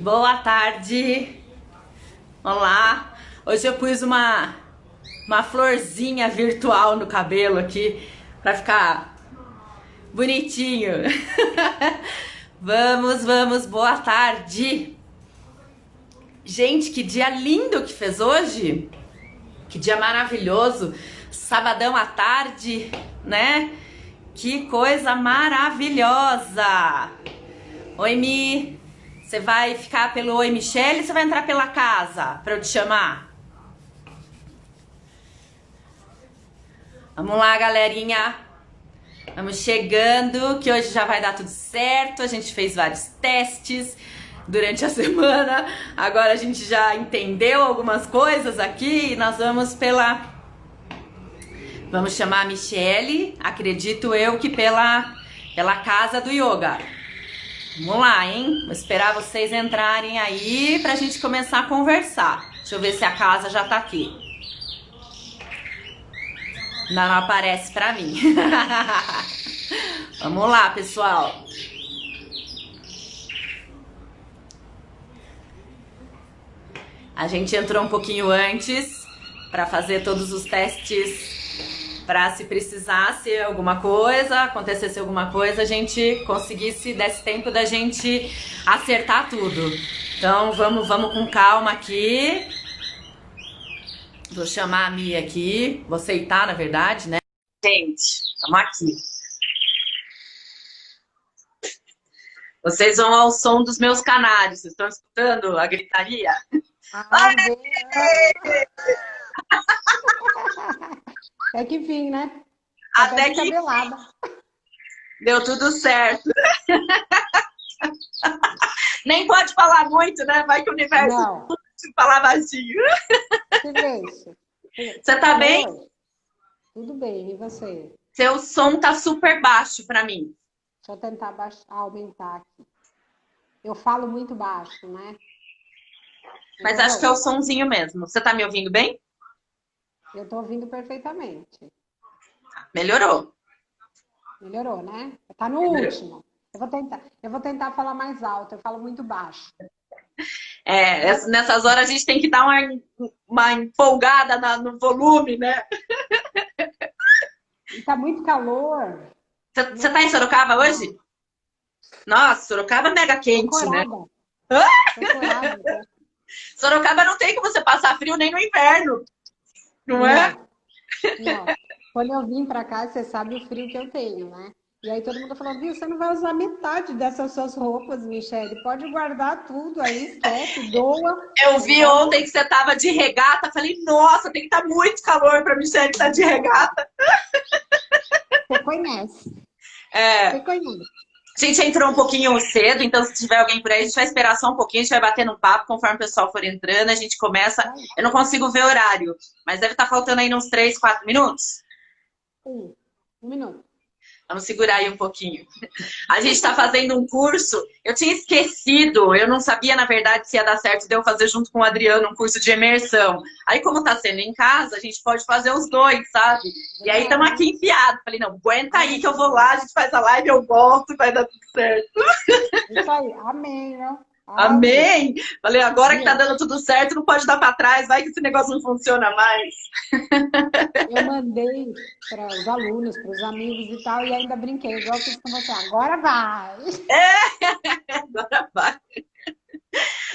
Boa tarde. Olá. Hoje eu pus uma florzinha virtual no cabelo aqui pra ficar bonitinho. Vamos, boa tarde. Gente, que dia lindo que fez hoje. Que dia maravilhoso. Sabadão à tarde, né? Que coisa maravilhosa. Oi, Mi. Você vai ficar pelo Oi, Michele, ou você vai entrar pela casa pra eu te chamar? Vamos lá, galerinha. Vamos chegando, que hoje já vai dar tudo certo. A gente fez vários testes durante a semana. Agora a gente já entendeu algumas coisas aqui e nós vamos Vamos chamar a Michele, acredito eu que pela casa do yoga. Vamos lá, hein? Vou esperar vocês entrarem aí pra gente começar a conversar. Deixa eu ver se a casa já tá aqui. Ainda não aparece pra mim. Vamos lá, pessoal. A gente entrou um pouquinho antes pra fazer todos os testes, pra se precisasse alguma coisa, acontecesse alguma coisa, a gente conseguisse, desse tempo da gente acertar tudo. Então vamos com calma aqui. Vou chamar a Mia aqui, vou aceitar, na verdade, né? Gente, estamos aqui. Vocês vão ao som dos meus canários, vocês estão escutando a gritaria? Ai, até que fim, né? Até que cabelada. deu tudo certo. Nem pode falar muito, né? Vai que o universo Não. te falar baixinho. Se deixa. Você tá bem? Tudo bem, e você? Seu som tá super baixo pra mim. Deixa eu tentar aumentar aqui. Eu falo muito baixo, né? Mas acho que é o sonzinho mesmo. Você tá me ouvindo bem? Eu tô ouvindo perfeitamente. Melhorou. Melhorou, né? Tá no último. Eu vou tentar falar mais alto. Eu falo muito baixo. Nessas horas a gente tem que dar uma empolgada no volume, né? E tá muito calor. Você tá em Sorocaba hoje? Nossa, Sorocaba é mega quente, né? Tô corada. Sorocaba não tem como você passar frio nem no inverno, não é? Não. Quando eu vim pra cá, você sabe o frio que eu tenho, né? E aí todo mundo falou, viu, você não vai usar metade dessas suas roupas, Michele. Pode guardar tudo aí, esquece, doa. Eu vi ontem que você tava de regata, falei, nossa, tem que estar muito calor pra Michele estar de regata. Você conhece. Você conhece. A gente entrou um pouquinho cedo, então se tiver alguém por aí, a gente vai esperar só um pouquinho, a gente vai bater no papo, conforme o pessoal for entrando, a gente começa. Eu não consigo ver o horário, mas deve estar faltando aí uns 3, 4 minutos. Um minuto. Vamos segurar aí um pouquinho. A gente está fazendo um curso, eu tinha esquecido, eu não sabia, na verdade, se ia dar certo de eu fazer junto com o Adriano um curso de imersão. Aí, como está sendo em casa, a gente pode fazer os dois, sabe? E aí, estamos aqui enfiados. Falei, não, aguenta aí que eu vou lá, a gente faz a live, eu volto, vai dar tudo certo. Isso aí, amém, né? Amém! Falei, agora que tá dando tudo certo, não pode dar para trás, vai que esse negócio não funciona mais. Eu mandei para os alunos, para os amigos e tal, e ainda brinquei, igual eu fiz com você. Agora vai! Agora vai.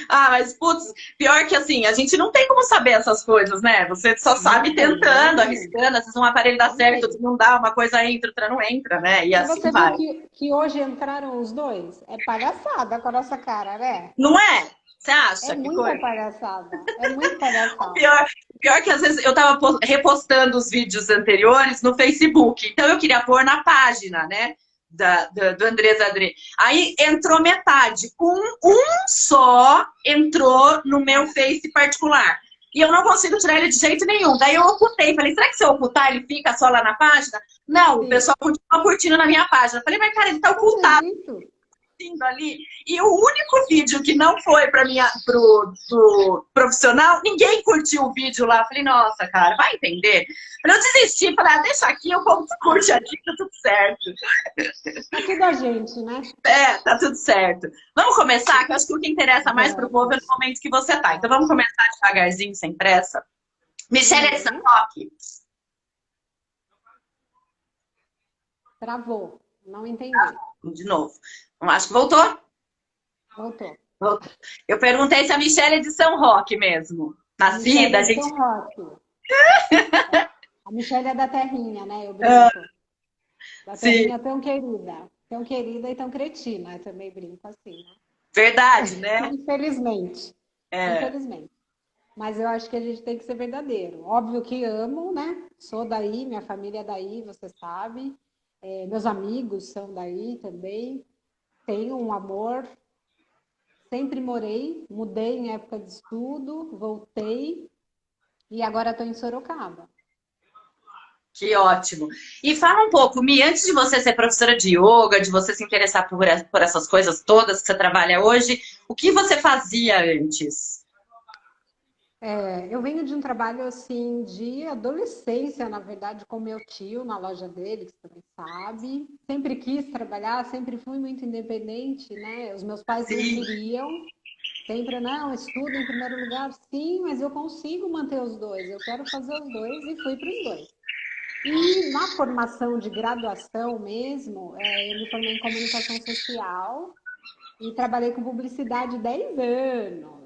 Mas, putz, pior que assim, a gente não tem como saber essas coisas, né? Você só sabe tentando, arriscando, às vezes um aparelho dá certo, outro não dá, uma coisa entra, outra não entra, né? E assim você vai. viu que hoje entraram os dois? É palhaçada com a nossa cara, né? Não é? Você acha? É muita palhaçada. É muito palhaçada. Pior que às vezes eu tava repostando os vídeos anteriores no Facebook, então eu queria pôr na página, né? Do Andrés Adri. Aí entrou metade. Um só entrou no meu Face particular. E eu não consigo tirar ele de jeito nenhum. Daí eu ocultei. Falei, será que se eu ocultar ele fica só lá na página? Não, o pessoal continua curtindo na minha página. Falei, mas cara, ele tá ocultado. assistindo ali. E o único vídeo que não foi para minha pro profissional, ninguém curtiu o vídeo lá. Falei, nossa, cara, vai entender. Falei, eu desisti, falei, deixa aqui, o povo curte a dica, tudo certo. É tudo a gente, né? Tá tudo certo. Vamos começar, que eu acho que o que interessa mais pro povo é no Vamos. momento que você tá. Então vamos começar devagarzinho, sem pressa. Michelle é de São Roque? Travou. Não entendi. De novo. Acho que voltou? Voltou. Voltou. Eu perguntei se a Michelle é de São Roque mesmo. Michelle Nascida, é a de gente. São Roque. A Michelle é da terrinha, né? Eu brinco. Da Sim, terrinha tão querida. Tão querida e tão cretina. Eu também brinco assim, né? verdade, né? Infelizmente. É, Infelizmente. Mas eu acho que a gente tem que ser verdadeiro. Óbvio que amo, né? Sou daí, minha família é daí, você sabe. Meus amigos são daí também. Tenho um amor. Sempre morei, mudei em época de estudo, voltei e agora estou em Sorocaba. que ótimo. E fala um pouco, Mi, antes de você ser professora de yoga, de você se interessar por essas coisas todas que você trabalha hoje, o que você fazia antes? Eu venho de um trabalho assim de adolescência, na verdade, com meu tio na loja dele, que você também sabe. Sempre quis trabalhar, sempre fui muito independente, né? Os meus pais não Sim, queriam, sempre não, estudo em primeiro lugar, sim, mas eu consigo manter os dois, eu quero fazer os dois e fui para os dois. E na formação de graduação mesmo, eu me formei em comunicação social e trabalhei com publicidade 10 anos.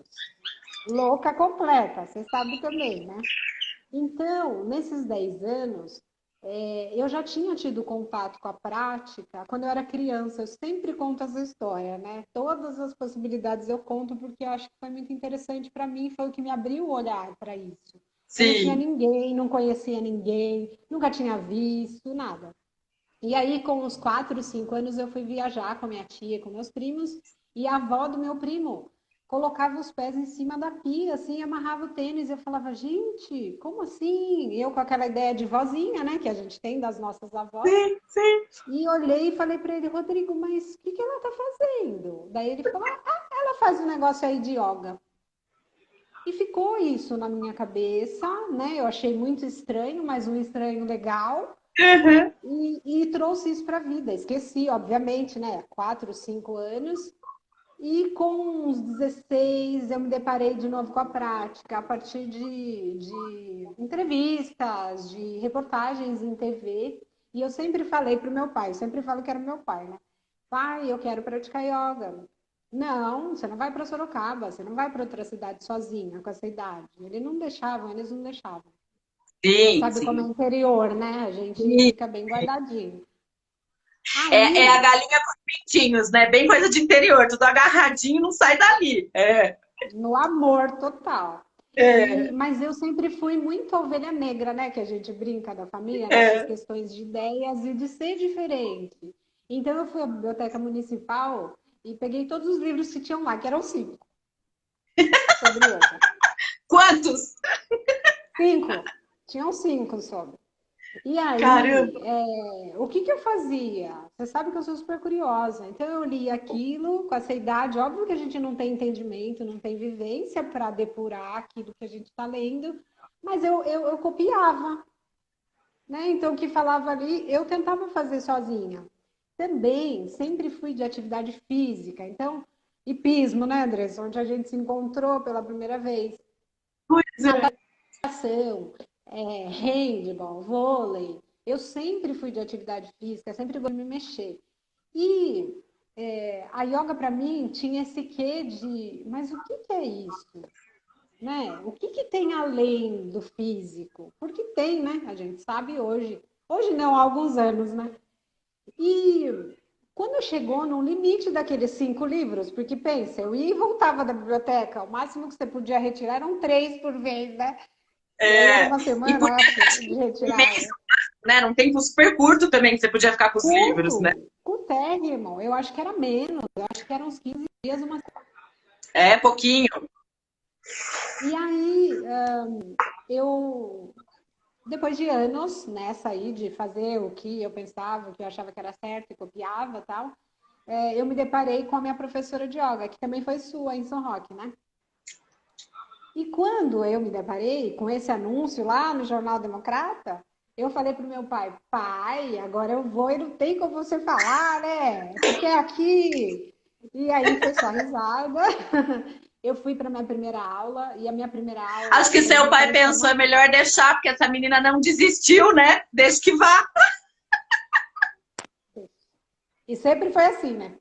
Louca completa, você sabe também, né? Então, nesses 10 anos, eu já tinha tido contato com a prática quando eu era criança. Eu sempre conto essa história, né? Todas as possibilidades eu conto porque eu acho que foi muito interessante para mim, foi o que me abriu o olhar para isso. Eu não tinha sim. ninguém, não conhecia ninguém, nunca tinha visto, nada. E aí, com uns 4, 5 anos, eu fui viajar com a minha tia, com meus primos, e a avó do meu primo colocava os pés em cima da pia, assim, amarrava o tênis. Eu falava, gente, como assim? Eu com aquela ideia de vozinha, né, que a gente tem das nossas avós. Sim, sim. E olhei e falei para ele, Rodrigo, mas o que ela tá fazendo? Daí ele falou, ela faz um negócio aí de yoga. E ficou isso na minha cabeça, né? Eu achei muito estranho, mas um estranho legal. Uhum. E trouxe isso para a vida. Esqueci, obviamente, né? 4, 5 anos. E com uns 16 eu me deparei de novo com a prática, a partir de entrevistas, de reportagens em TV. E eu sempre falei para o meu pai, eu sempre falo que era meu pai, né? Pai, eu quero praticar yoga. Não, você não vai para Sorocaba, você não vai para outra cidade sozinha, com essa idade. Eles não deixavam, eles não deixavam. Você Sim, sabe como é sim. interior, né? A gente Sim. fica bem guardadinho. É a Aí, galinha com os pintinhos, né? Bem coisa de interior, tudo agarradinho, não sai dali. É. no amor total. É, Mas eu sempre fui muito ovelha negra, né? Que a gente brinca da família nessas é. questões de ideias e de ser diferente. Então eu fui à biblioteca municipal e peguei todos os livros que tinham lá, que eram 5, sobre yoga. Quantos? 5. Tinham 5 sobre. E aí, Caramba. o que que eu fazia? Você sabe que eu sou super curiosa. Então, eu li aquilo com essa idade. Óbvio que a gente não tem entendimento, não tem vivência para depurar aquilo que a gente está lendo, mas eu copiava, né? Então, o que falava ali, eu tentava fazer sozinha. Também, sempre fui de atividade física. Então, hipismo, né, Andressa? Onde a gente se encontrou pela primeira vez. Pois é. Natação, handball, vôlei. Eu sempre fui de atividade física, sempre gostei de me mexer. E a yoga para mim tinha esse quê de, mas o que que é isso? Né? O que que tem além do físico? Porque tem, né? A gente sabe hoje. Hoje não, há alguns anos, né? E quando chegou no limite daqueles 5 livros, porque pensa, eu ia e voltava da biblioteca, o máximo que você podia retirar eram 3 por vez, né? E aí era É. uma E semana, por eu acho, de um mês, retirada. né? Num tempo super curto também, que você podia ficar com os livros, né? Curto, curtérrimo, eu acho que era menos, eu acho que eram uns 15 dias, uma. É, pouquinho. E aí, eu, depois de anos nessa aí, de fazer o que eu pensava, o que eu achava que era certo e copiava e tal, eu me deparei com a minha professora de yoga, que também foi sua em São Roque, né? E quando eu me deparei com esse anúncio lá no Jornal Democrata, eu falei pro meu pai, pai, agora eu vou e não tem como você falar, né? Porque é aqui. E aí foi só risada. Eu fui para minha primeira aula e a minha primeira aula Acho que para seu mim pai pensou, é transformadora. melhor deixar, porque essa menina não desistiu, né? Deixa que vá. E sempre foi assim, né?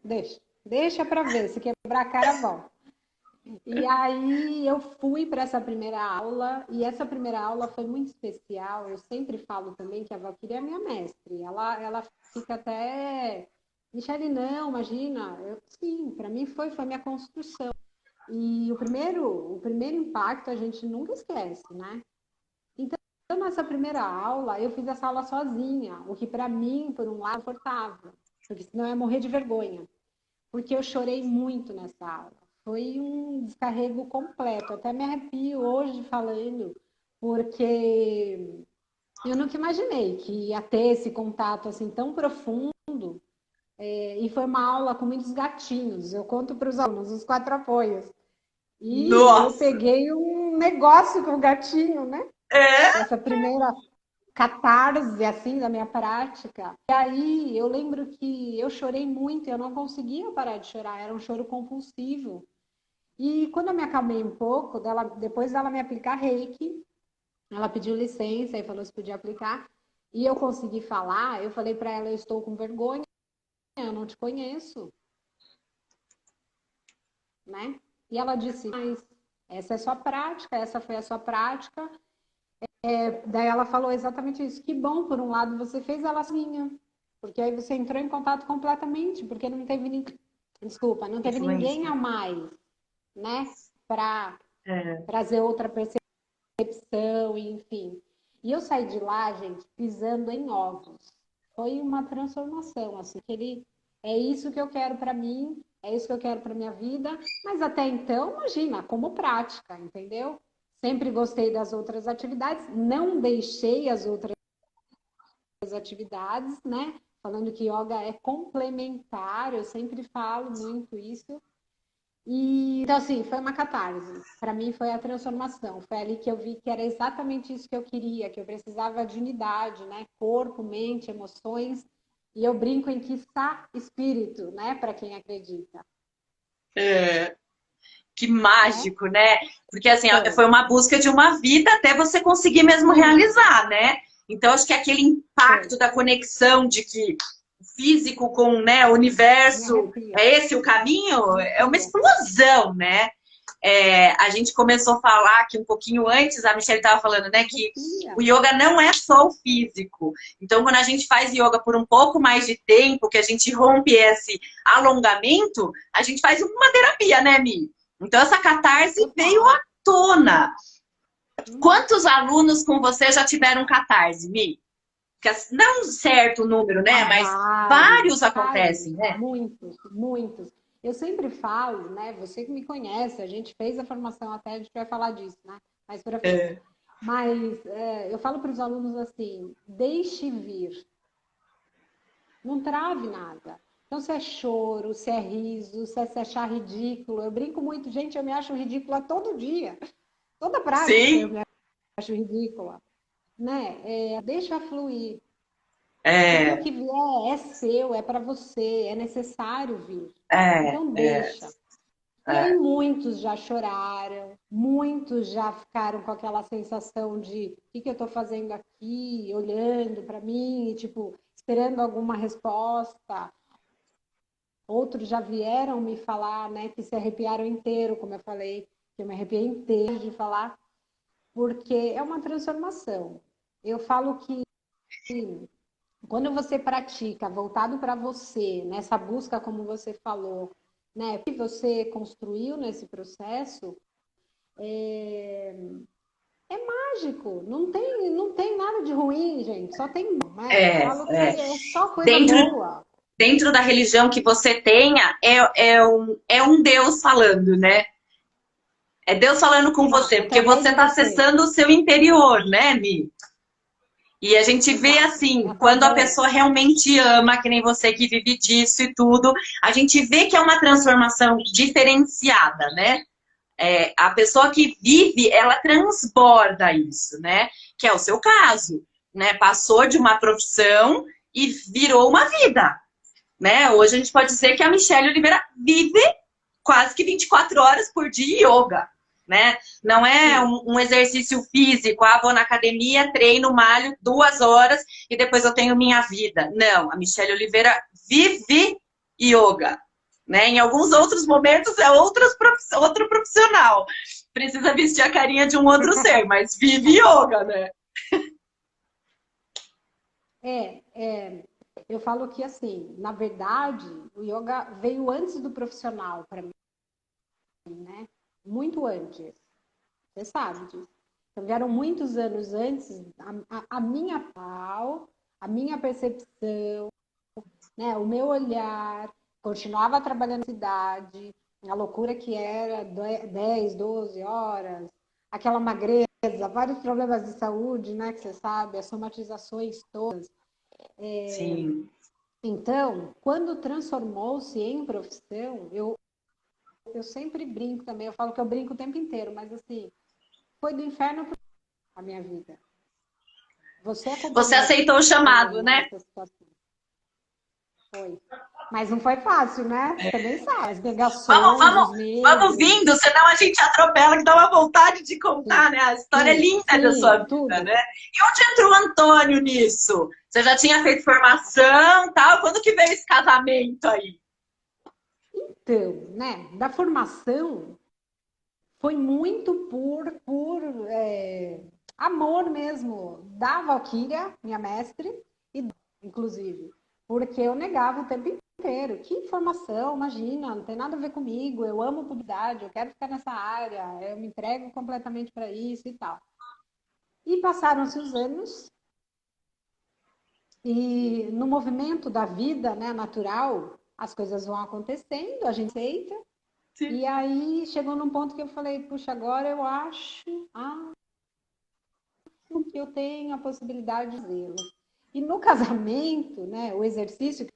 Deixa para ver, se quebrar a cara, volta. E aí eu fui para essa primeira aula, e essa primeira aula foi muito especial. Eu sempre falo também que a Valquíria é minha mestre. Ela fica até. Michele, não, imagina. Sim, para mim foi minha construção. E o primeiro impacto a gente nunca esquece, né? Então, nessa primeira aula, eu fiz essa aula sozinha, o que para mim, por um lado, é confortável, porque senão eu ia morrer de vergonha. Porque eu chorei muito nessa aula. Foi um descarrego completo. Até me arrepio hoje falando, porque eu nunca imaginei que ia ter esse contato assim tão profundo. E foi uma aula com muitos gatinhos. Eu conto para os alunos os 4 apoios. E eu Nossa! peguei um negócio com o gatinho, né? É? Essa primeira catarse, assim, da minha prática. E aí, eu lembro que eu chorei muito, eu não conseguia parar de chorar, era um choro compulsivo. E quando eu me acalmei um pouco, depois dela me aplicar reiki, ela pediu licença e falou se podia aplicar, e eu consegui falar, eu falei para ela, eu estou com vergonha, eu não te conheço, né? E ela disse, mas essa é a sua prática, essa foi a sua prática. Daí ela falou exatamente isso. Que bom, por um lado, você fez ela sozinha. Porque aí você entrou em contato completamente, porque não teve desculpa, não teve ninguém Influência. a mais, né? Para É. trazer outra percepção, enfim. E eu saí de lá, gente, pisando em ovos. Foi uma transformação, assim, que ele é isso que eu quero para mim, é isso que eu quero para minha vida, mas até então, imagina, como prática, entendeu? Sempre gostei das outras atividades, não deixei as outras atividades, né? Falando que yoga é complementar, eu sempre falo muito isso. E então, assim, foi uma catarse. Para mim, foi a transformação. Foi ali que eu vi que era exatamente isso que eu queria, que eu precisava de unidade, né? Corpo, mente, emoções. E eu brinco em que está espírito, né? Para quem acredita. É. Que Né? mágico, né? Porque assim, Foi. foi uma busca de uma vida até você conseguir mesmo Isso, realizar, né? Então, acho que aquele foi. impacto da conexão de que o físico com, né, o Me universo, arrepia. é esse o caminho, é uma Arrepia. explosão, né? A gente começou a falar que um pouquinho antes, a Michelle estava falando, né, que o Arrepia. yoga não é só o físico. Então, quando a gente faz yoga por um pouco mais de tempo, que a gente rompe esse alongamento, a gente faz uma terapia, né, Mi? Então, essa catarse veio Total. à tona. Uhum. Quantos alunos com você já tiveram catarse, Mi? Não um certo número, Há né? Mas vários, vários acontecem, vários, né? muitos, muitos. Eu sempre falo, né? Você que me conhece, a gente fez a formação até, a gente vai falar disso, né? Mais para frente. É. Mas eu falo para os alunos assim: deixe vir, não trave nada. Então, se é choro, se é riso, se é se achar ridículo, eu brinco muito, gente, eu me acho ridícula todo dia. Toda prática eu Sim. me acho ridícula, né? Deixa fluir. Porque o É, que vier é seu, é para você, é necessário vir. é, Então é, deixa. E aí é. muitos já choraram, muitos já ficaram com aquela sensação de o que eu estou fazendo aqui, olhando para mim, tipo, esperando alguma resposta. Outros já vieram me falar, né, que se arrepiaram inteiro, como eu falei, que eu me arrepiei inteiro de falar, porque é uma transformação. Eu falo que quando você pratica voltado para você, nessa busca, como você falou, né, que você construiu nesse processo, é, é mágico. Não tem nada de ruim, gente. Só tem bom, né? Eu É, falo que é. é só coisa Dentro, boa. dentro da religião que você tenha, é um Deus falando, né? É Deus falando com você, Exato, porque através você de está você. acessando o seu interior, né, Mi? E a gente vê Exato. É assim, a tal quando a da pessoa realmente ama, que nem você que vive disso e tudo, a gente vê que é uma transformação diferenciada, né? A pessoa que vive, ela transborda isso, né? Que é o seu caso, né? Passou de uma profissão e virou uma vida, né? Hoje a gente pode dizer que a Michelle Oliveira vive quase que 24 horas por dia yoga, né? Não é sim. um exercício físico, vou na academia, treino, malho 2 horas e depois eu tenho minha vida. Não, a Michelle Oliveira vive yoga, né? Em alguns outros momentos é outro profissional. Precisa vestir a carinha de um outro ser, mas vive yoga, né? É, eu falo que assim, na verdade, o yoga veio antes do profissional para mim, né? Muito antes. Você sabe disso. Então, vieram muitos anos antes a minha pau, a minha percepção, né? O meu olhar, continuava trabalhando na cidade, a loucura que era 10, 12 horas, aquela magreza, vários problemas de saúde, né? Que você sabe, as somatizações todas. Sim. Então, quando transformou-se em profissão, eu sempre brinco também, eu falo que eu brinco o tempo inteiro, mas assim, foi do inferno para a minha vida. Você Você acompanhou aceitou o chamado, também, né, né? essa situação. Foi. Mas não foi fácil, né? Você também sabe, as Vamos, negações, vamos, os vamos medos. vindo, senão a gente atropela, que dá uma vontade de Sim, contar, né? A história sim, linda da sua sim, vida, tudo. né? E onde entrou o Antônio nisso? Você já tinha feito formação, tal? Quando que veio esse casamento aí? Então, né, da formação foi muito amor mesmo da Valquíria, minha mestre, e inclusive, porque eu negava o tempo inteiro. Que informação, imagina, não tem nada a ver comigo, eu amo publicidade, eu quero ficar nessa área, eu me entrego completamente para isso e tal. E passaram-se os anos, e no movimento da vida, né, natural, as coisas vão acontecendo, a gente aceita. E aí chegou num ponto que eu falei, puxa, agora eu acho, que eu tenho a possibilidade de fazê-lo. E no casamento, né, o exercício que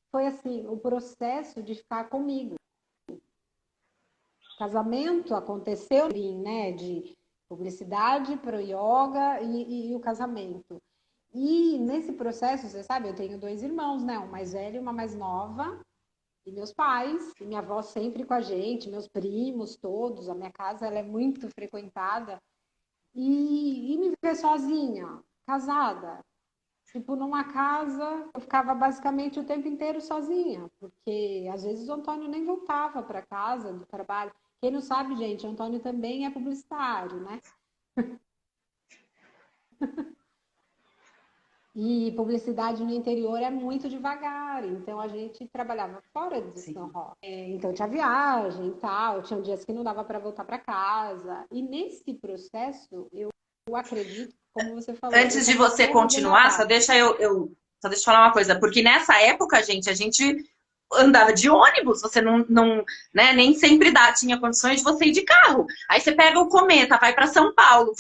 foi assim, o processo de ficar comigo. O casamento aconteceu, né, de publicidade para o yoga e o casamento. E nesse processo, você sabe, eu tenho dois irmãos, né, um mais velho e uma mais nova, e meus pais, e minha avó sempre com a gente, meus primos todos, a minha casa ela é muito frequentada, e me ver sozinha, casada, tipo, numa casa, eu ficava basicamente o tempo inteiro sozinha, porque às vezes o Antônio nem voltava para casa do trabalho. Quem não sabe, gente, o Antônio também é publicitário, né? E publicidade no interior é muito devagar, então a gente trabalhava fora de São Sim. Roque. Então tinha viagem e tal, tinha dias que não dava para voltar para casa. E nesse processo, eu acredito, como você falou, eu Antes de você comecei a viver minha continuar, parte. só deixa eu falar uma coisa, porque nessa época, gente, a gente andava de ônibus, você não, né, nem sempre tinha condições de você ir de carro. Aí você pega o Cometa, vai para São Paulo,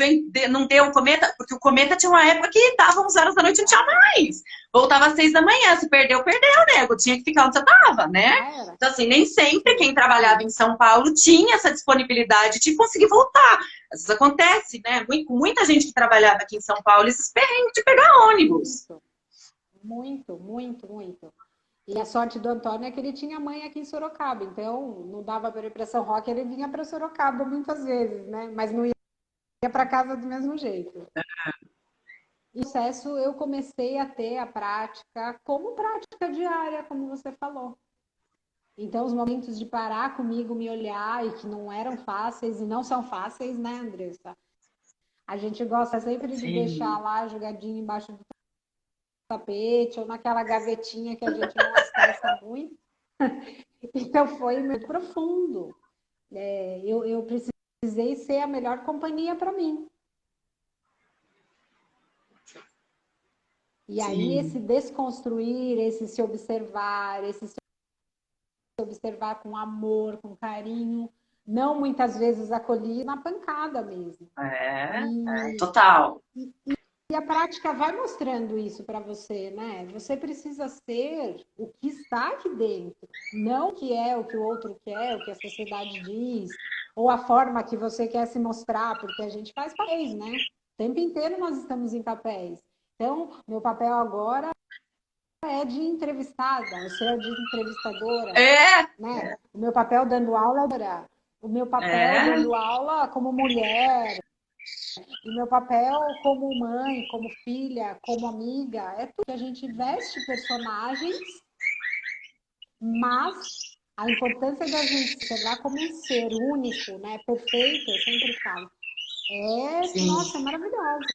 não deu o Cometa, porque o Cometa tinha uma época que dava 11 horas da noite e não tinha mais. Voltava às 6 da manhã, se perdeu, perdeu, nego, tinha que ficar onde você tava, né? Já era. Então, assim, nem sempre Sim, quem trabalhava sim. em São Paulo tinha essa disponibilidade de conseguir voltar. Às vezes acontece, né? Muita gente que trabalhava aqui em São Paulo, esses perrengues de pegar ônibus. Muito, muito, muito, muito. E a sorte do Antônio é que ele tinha mãe aqui em Sorocaba, então não dava para ir para São Roque, ele vinha para Sorocaba muitas vezes, né? Mas não ia para casa do mesmo jeito. E o processo eu comecei a ter a prática como prática diária, como você falou. Então, os momentos de parar comigo, me olhar, e que não eram fáceis, e não são fáceis, né, Andressa? A gente gosta sempre de deixar Sim, lá jogadinho embaixo do tapete, ou naquela gavetinha que a gente não acessa muito. Então, foi muito profundo. Eu precisei ser a melhor companhia para mim. E aí, esse sim. desconstruir, esse se observar, esse se observar com amor, com carinho, não muitas vezes acolhido na pancada mesmo. É, E, total. a prática vai mostrando isso para você, né? Você precisa ser o que está aqui dentro, não o que é, o que o outro quer, o que a sociedade diz, ou a forma que você quer se mostrar, porque a gente faz papéis, né? O tempo inteiro nós estamos em papéis. Então, meu papel agora é de entrevistada, o seu é de entrevistadora, né? O meu papel dando aula, o meu papel dando aula como mulher, e meu papel como mãe, como filha, como amiga, é tudo que a gente veste personagens, mas a importância da gente se observar como um ser único, né, perfeito, eu sempre falo, nossa, é maravilhoso.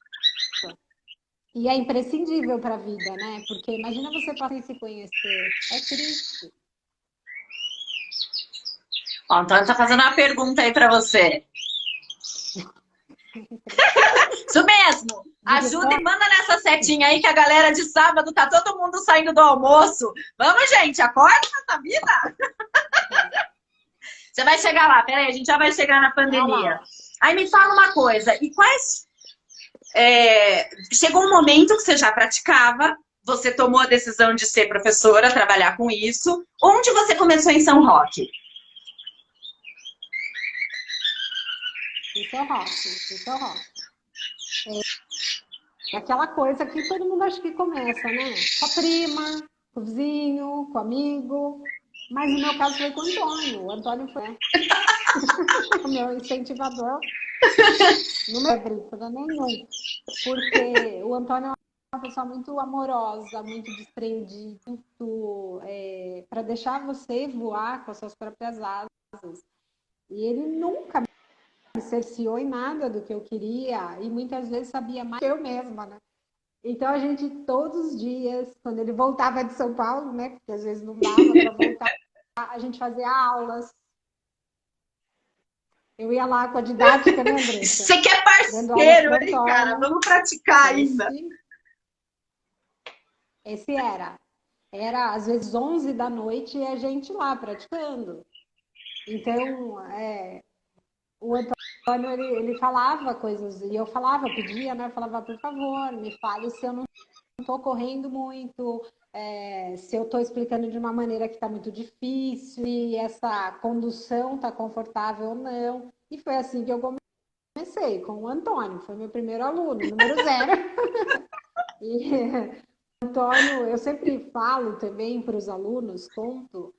E é imprescindível para a vida, né? Porque imagina você passar sem se conhecer. É triste. Ó, o Antônio tá fazendo uma pergunta aí para você. Isso mesmo! Ajuda e manda nessa setinha aí que a galera de sábado tá todo mundo saindo do almoço. Vamos, gente, acorda nessa vida! Você vai chegar lá, peraí, a gente já vai chegar na pandemia. Aí me fala uma coisa, e quais... chegou um momento que você já praticava, você tomou a decisão de ser professora, trabalhar com isso. Onde você começou em São Roque? Em São Roque. É aquela coisa que todo mundo acha que começa, né? Com a prima, com o vizinho, com o amigo. Mas no meu caso foi com o Antônio. O Antônio foi o meu incentivador. Não me brincadeira nenhum. Porque o Antônio é uma pessoa muito amorosa, muito desprendida, muito para deixar você voar com as suas próprias asas. E ele nunca me cerceou em nada do que eu queria e muitas vezes sabia mais que eu mesma, né? Então a gente todos os dias, quando ele voltava de São Paulo, né? Porque às vezes não dava para voltar, a gente fazia aulas. Eu ia lá com a didática, né, Andressa? Você quer parceiro, hein, cara? Vamos praticar ainda. Esse era às vezes 11 da noite e a gente lá praticando. Então, o Antônio, ele falava coisas, e eu falava, pedia, né? Eu falava, por favor, me fale se eu não estou correndo muito, se eu estou explicando de uma maneira que está muito difícil, e essa condução está confortável ou não. E foi assim que eu comecei, com o Antônio, foi meu primeiro aluno, número 0. E Antônio, eu sempre falo também para os alunos, conto,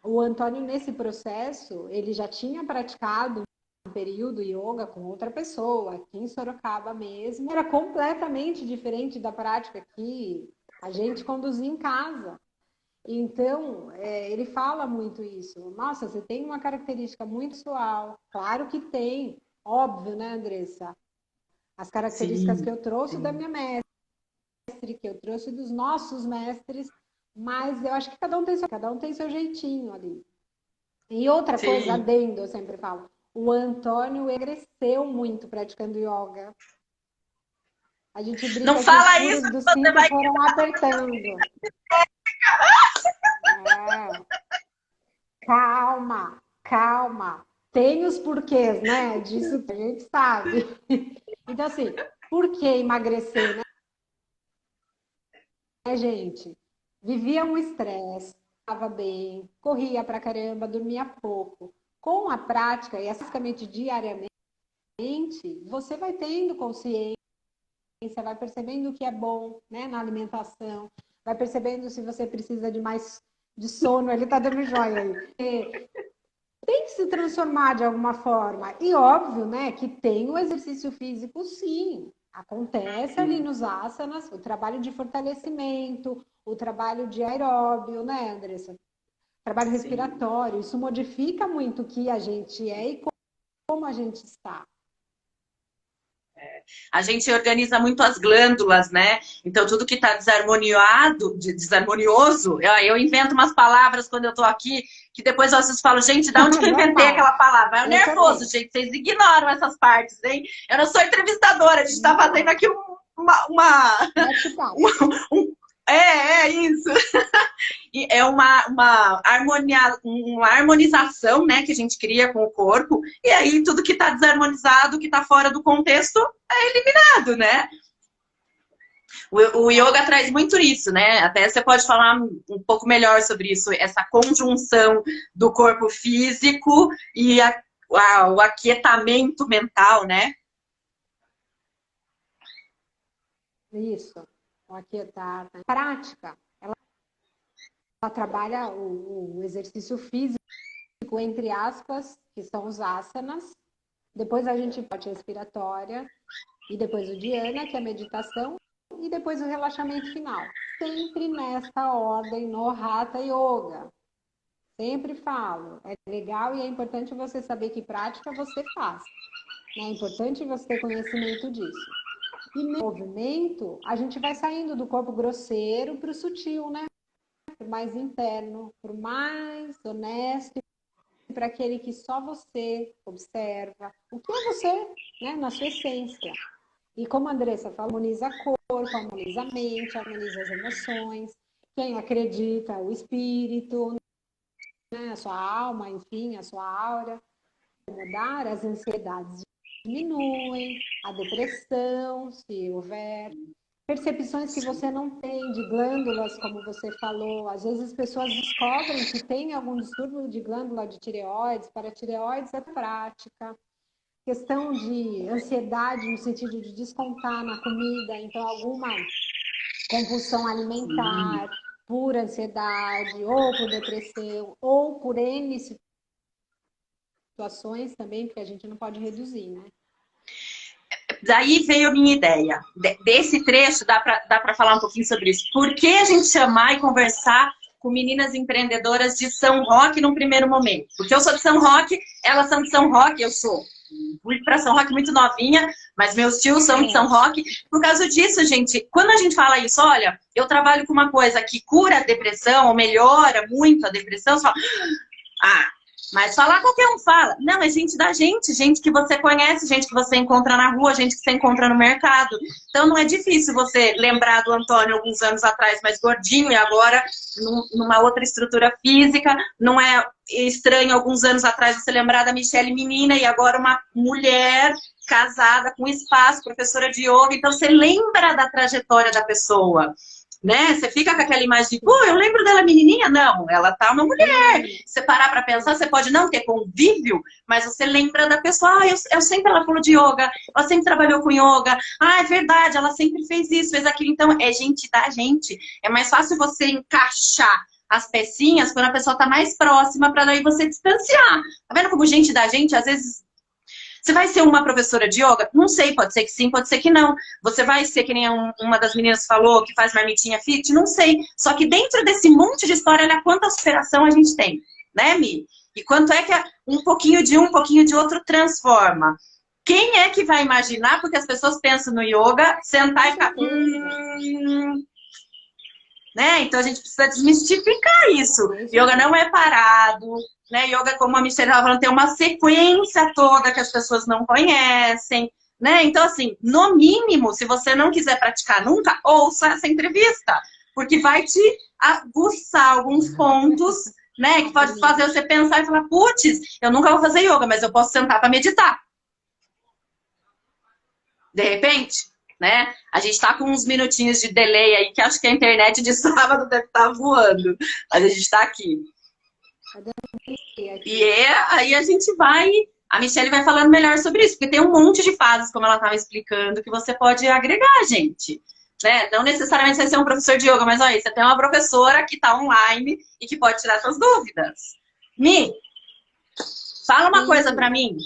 o Antônio nesse processo, ele já tinha praticado um período yoga com outra pessoa, aqui em Sorocaba mesmo, era completamente diferente da prática que a gente conduzia em casa. Então, ele fala muito isso. Nossa, você tem uma característica muito pessoal. Claro que tem, óbvio, né, Andressa? As características que eu trouxe da minha mestre, que eu trouxe dos nossos mestres, mas eu acho que cada um tem seu jeitinho ali. E outra coisa, adendo, eu sempre falo, o Antônio cresceu muito praticando yoga. A gente brinca não fala que os isso, dos cintos foram apertando. Calma. Tem os porquês, né? Disso que a gente sabe. Então, assim, por que emagrecer, né? Gente, vivia um estresse, estava bem, corria pra caramba, dormia pouco. Com a prática, e basicamente diariamente, você vai tendo consciência, vai percebendo o que é bom, né, na alimentação, vai percebendo se você precisa de mais de sono, ele tá dando joia aí. Tem que se transformar de alguma forma. E óbvio, né, que tem o exercício físico, sim. Acontece ali nos asanas, o trabalho de fortalecimento, o trabalho de aeróbio, né, Andressa? Trabalho respiratório, isso modifica muito o que a gente é e como a gente está. A gente organiza muito as glândulas, né? Então, tudo que está desarmonioso, eu invento umas palavras quando eu estou aqui, que depois vocês falam, gente, de onde que eu inventei aquela palavra? É o nervoso, gente, vocês ignoram essas partes, hein? Eu não sou entrevistadora, a gente está fazendo aqui É isso. E é uma harmonização, né, que a gente cria com o corpo, e aí tudo que está desarmonizado, que está fora do contexto, é eliminado, né? O yoga traz muito isso, né? Até você pode falar um pouco melhor sobre isso, essa conjunção do corpo físico e o aquietamento mental, né? Isso, o aquietar. Né? Prática, ela trabalha o exercício físico, entre aspas, que são os asanas. Depois a gente parte a respiratória, e depois o dhyana, que é a meditação, e depois o relaxamento final. Sempre nesta ordem no Hatha Yoga. Sempre falo, é legal e é importante você saber que prática você faz. Né? É importante você ter conhecimento disso. E no movimento, a gente vai saindo do corpo grosseiro para o sutil, né? Para o mais interno, para o mais honesto, para aquele que só você observa. O que é você, né? Na sua essência. E como a Andressa falou, harmoniza corpo, harmoniza a mente, harmoniza as emoções. Quem acredita, o espírito, né? A sua alma, enfim, a sua aura. Mudar, as ansiedades diminuem, a depressão, se houver. Percepções que você não tem de glândulas, como você falou. Às vezes as pessoas descobrem que tem algum distúrbio de glândula de tireoides, paratireoides é prática. Questão de ansiedade no sentido de descontar na comida, então alguma compulsão alimentar por ansiedade, ou por depressão, ou por N situações também, porque a gente não pode reduzir, né? Daí veio a minha ideia. Desse trecho, dá para falar um pouquinho sobre isso. Por que a gente chamar e conversar com meninas empreendedoras de São Roque num primeiro momento? Porque eu sou de São Roque, elas são de São Roque, eu fui para São Roque muito novinha, mas meus tios são de São Roque. Por causa disso, gente, quando a gente fala isso, olha, eu trabalho com uma coisa que cura a depressão, ou melhora muito a depressão, você fala, ah, mas falar qualquer um fala. Não, é gente da gente, gente que você conhece, gente que você encontra na rua, gente que você encontra no mercado. Então não é difícil você lembrar do Antônio alguns anos atrás mais gordinho e agora numa outra estrutura física. Não é estranho alguns anos atrás você lembrar da Michelle menina e agora uma mulher casada com espaço, professora de yoga. Então você lembra da trajetória da pessoa. Né? Você fica com aquela imagem de, pô, eu lembro dela menininha. Não, ela tá uma mulher. Você parar para pensar, você pode não ter convívio, mas você lembra da pessoa. Ah, eu sempre ela falou de yoga, ela sempre trabalhou com yoga. Ah, é verdade, ela sempre fez isso, fez aquilo. Então, é gente da gente. É mais fácil você encaixar as pecinhas quando a pessoa tá mais próxima, para daí você distanciar. Tá vendo como gente da gente, às vezes você vai ser uma professora de yoga? Não sei, pode ser que sim, pode ser que não. Você vai ser, que nem uma das meninas falou, que faz marmitinha fit? Não sei. Só que dentro desse monte de história, olha quanta superação a gente tem, né, Mi? E quanto é que um pouquinho de um pouquinho de outro transforma. Quem é que vai imaginar, porque as pessoas pensam no yoga, sentar e ficar... Né? Então a gente precisa desmistificar isso. Yoga não é parado, né? Yoga, como a Michelle estava falando, tem uma sequência toda que as pessoas não conhecem, né? Então, assim, no mínimo, se você não quiser praticar nunca, ouça essa entrevista, porque vai te aguçar alguns pontos, né? Que pode fazer você pensar e falar, putz, eu nunca vou fazer yoga, mas eu posso sentar para meditar. De repente. Né? A gente tá com uns minutinhos de delay aí, que acho que a internet de sábado deve estar voando. Mas a gente tá aqui. E aí a gente vai... A Michelle vai falando melhor sobre isso, porque tem um monte de fases, como ela estava explicando, que você pode agregar, gente. Né? Não necessariamente você ser um professor de yoga, mas olha, você tem uma professora que tá online e que pode tirar suas dúvidas. Mi, fala uma coisa para mim.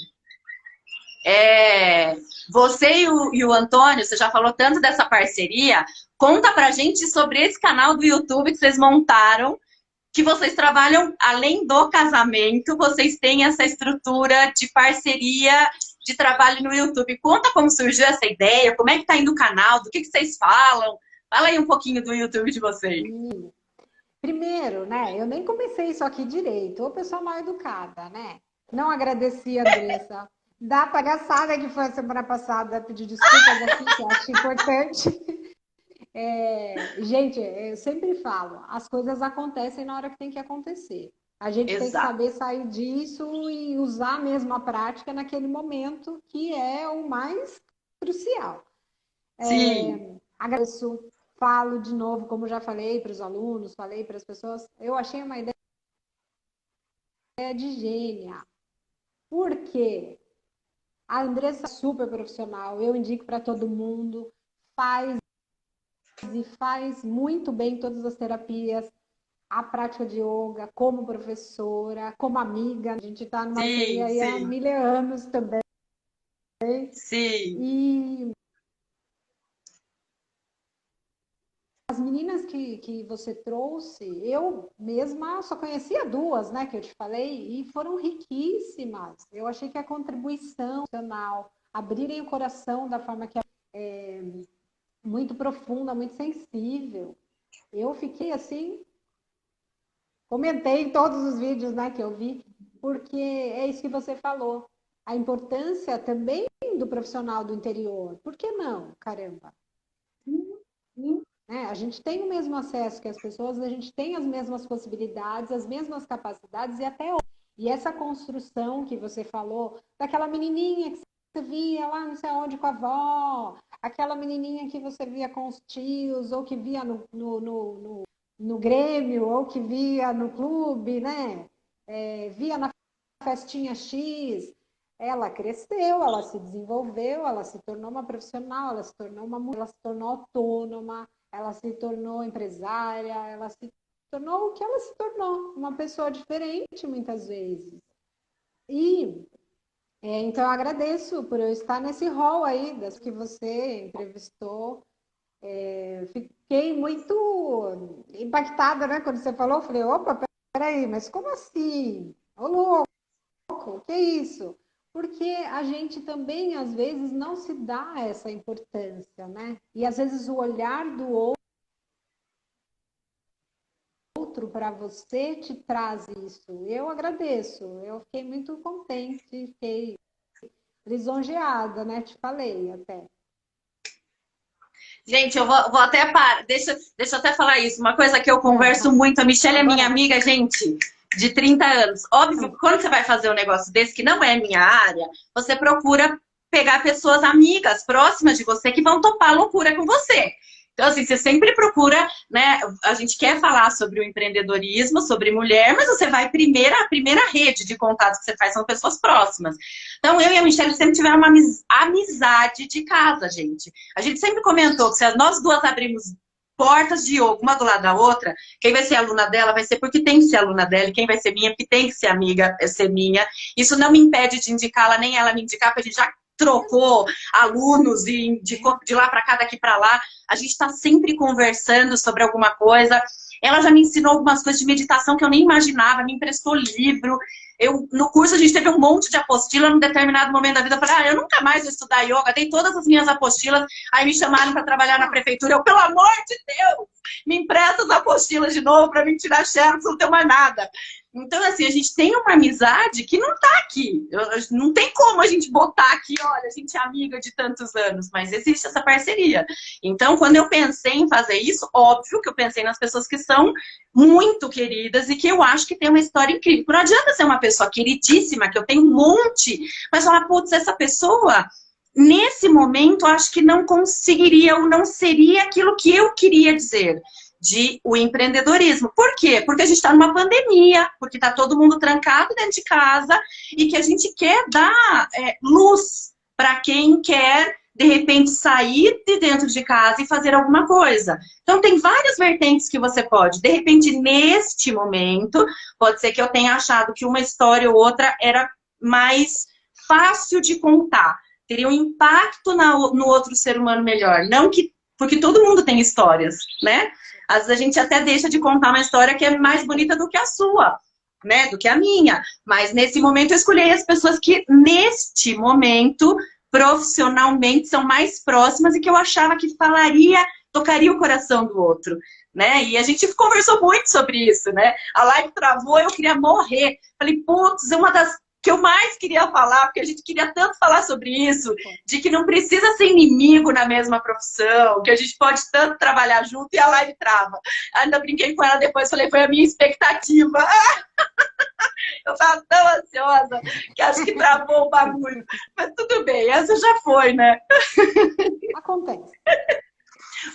Você e o Antônio, você já falou tanto dessa parceria, conta pra gente sobre esse canal do YouTube que vocês montaram, que vocês trabalham além do casamento, vocês têm essa estrutura de parceria de trabalho no YouTube. Conta como surgiu essa ideia, como é que tá indo o canal, do que vocês falam. Fala aí um pouquinho do YouTube de vocês. Primeiro, né, eu nem comecei isso aqui direito, ô pessoa mal educada, né? Não agradeci a Andressa. Da palhaçada que foi a semana passada, pedir desculpas aqui, que eu acho importante. Gente, eu sempre falo, as coisas acontecem na hora que tem que acontecer. A gente tem que Exato. saber sair disso e usar mesmo a prática naquele momento que é o mais crucial. Sim, Agradeço, falo de novo, como já falei para os alunos, falei para as pessoas, eu achei uma ideia de gênia. Por quê? A Andressa é super profissional, eu indico para todo mundo, faz e faz muito bem todas as terapias, a prática de yoga, como professora, como amiga. A gente está numa parceria sim, aí há sim, 1000 anos também. sim, E as meninas que você trouxe, eu mesma só conhecia duas, né, que eu te falei, e foram riquíssimas. Eu achei que a contribuição nacional, abrirem o coração da forma que é muito profunda, muito sensível. Eu fiquei assim, comentei em todos os vídeos, né, que eu vi, porque é isso que você falou. A importância também do profissional do interior. Por que não? Caramba. Né? A gente tem o mesmo acesso que as pessoas, a gente tem as mesmas possibilidades, as mesmas capacidades e até hoje. E essa construção que você falou, daquela menininha que você via lá não sei onde com a avó, aquela menininha que você via com os tios, ou que via no Grêmio, ou que via no clube, né? Via na festinha X, ela cresceu, ela se desenvolveu, ela se tornou uma profissional, ela se tornou uma mulher, ela se tornou autônoma, ela se tornou empresária, ela se tornou o que ela se tornou, uma pessoa diferente muitas vezes. E então eu agradeço por eu estar nesse rol aí das que você entrevistou. Fiquei muito impactada, né? Quando você falou, eu falei, opa, peraí, mas como assim? Ô, louco, o que é isso? Porque a gente também, às vezes, não se dá essa importância, né? E às vezes o olhar do outro para você te traz isso. Eu agradeço, eu fiquei muito contente, fiquei lisonjeada, né? Te falei até. gente, eu vou até parar. Deixa eu até falar isso. Uma coisa que eu converso muito, a Michelle é minha Agora, amiga, gente, de 30 anos. Óbvio que quando você vai fazer um negócio desse, que não é minha área, você procura pegar pessoas amigas, próximas de você, que vão topar a loucura com você. Então, assim, você sempre procura, né? A gente quer falar sobre o empreendedorismo, sobre mulher, mas você vai a primeira rede de contatos que você faz são pessoas próximas. Então, eu e a Michelle sempre tivemos uma amizade de casa, gente. A gente sempre comentou que se nós duas abrimos portas de yoga, uma do lado da outra, quem vai ser aluna dela vai ser porque tem que ser aluna dela, e quem vai ser minha porque tem que ser amiga, ser minha. Isso não me impede de indicá-la, nem ela me indicar, porque a gente já trocou alunos e de lá para cá, daqui para lá. A gente está sempre conversando sobre alguma coisa. Ela já me ensinou algumas coisas de meditação que eu nem imaginava, me emprestou livro. No curso a gente teve um monte de apostila, num determinado momento da vida eu falei, eu nunca mais vou estudar yoga, dei todas as minhas apostilas, aí me chamaram para trabalhar na prefeitura, eu, pelo amor de Deus, me empresta as apostilas de novo para mim tirar xerox, não tenho mais nada. Então, assim, a gente tem uma amizade que não tá aqui. Não tem como a gente botar aqui, olha, a gente é amiga de tantos anos, mas existe essa parceria. Então, quando eu pensei em fazer isso, óbvio que eu pensei nas pessoas que são muito queridas e que eu acho que tem uma história incrível. Não adianta ser uma pessoa queridíssima, que eu tenho um monte, mas falar, putz, essa pessoa, nesse momento, acho que não conseguiria ou não seria aquilo que eu queria dizer de o empreendedorismo. Por quê? Porque a gente está numa pandemia, porque está todo mundo trancado dentro de casa e que a gente quer dar luz para quem quer, de repente, sair de dentro de casa e fazer alguma coisa. Então, tem várias vertentes que você pode. De repente, neste momento, pode ser que eu tenha achado que uma história ou outra era mais fácil de contar. Teria um impacto no outro ser humano melhor. Não que... Porque todo mundo tem histórias, né? Às vezes a gente até deixa de contar uma história que é mais bonita do que a sua, né? Do que a minha. Mas nesse momento eu escolhi as pessoas que, neste momento, profissionalmente são mais próximas e que eu achava que tocaria o coração do outro, né? E a gente conversou muito sobre isso, né? A live travou, eu queria morrer. Falei, putz, uma das que eu mais queria falar, porque a gente queria tanto falar sobre isso, de que não precisa ser inimigo na mesma profissão, que a gente pode tanto trabalhar junto e a live trava. Ainda brinquei com ela depois, falei, foi a minha expectativa. Eu estava tão ansiosa que acho que travou o bagulho. Mas tudo bem, essa já foi, né? Acontece.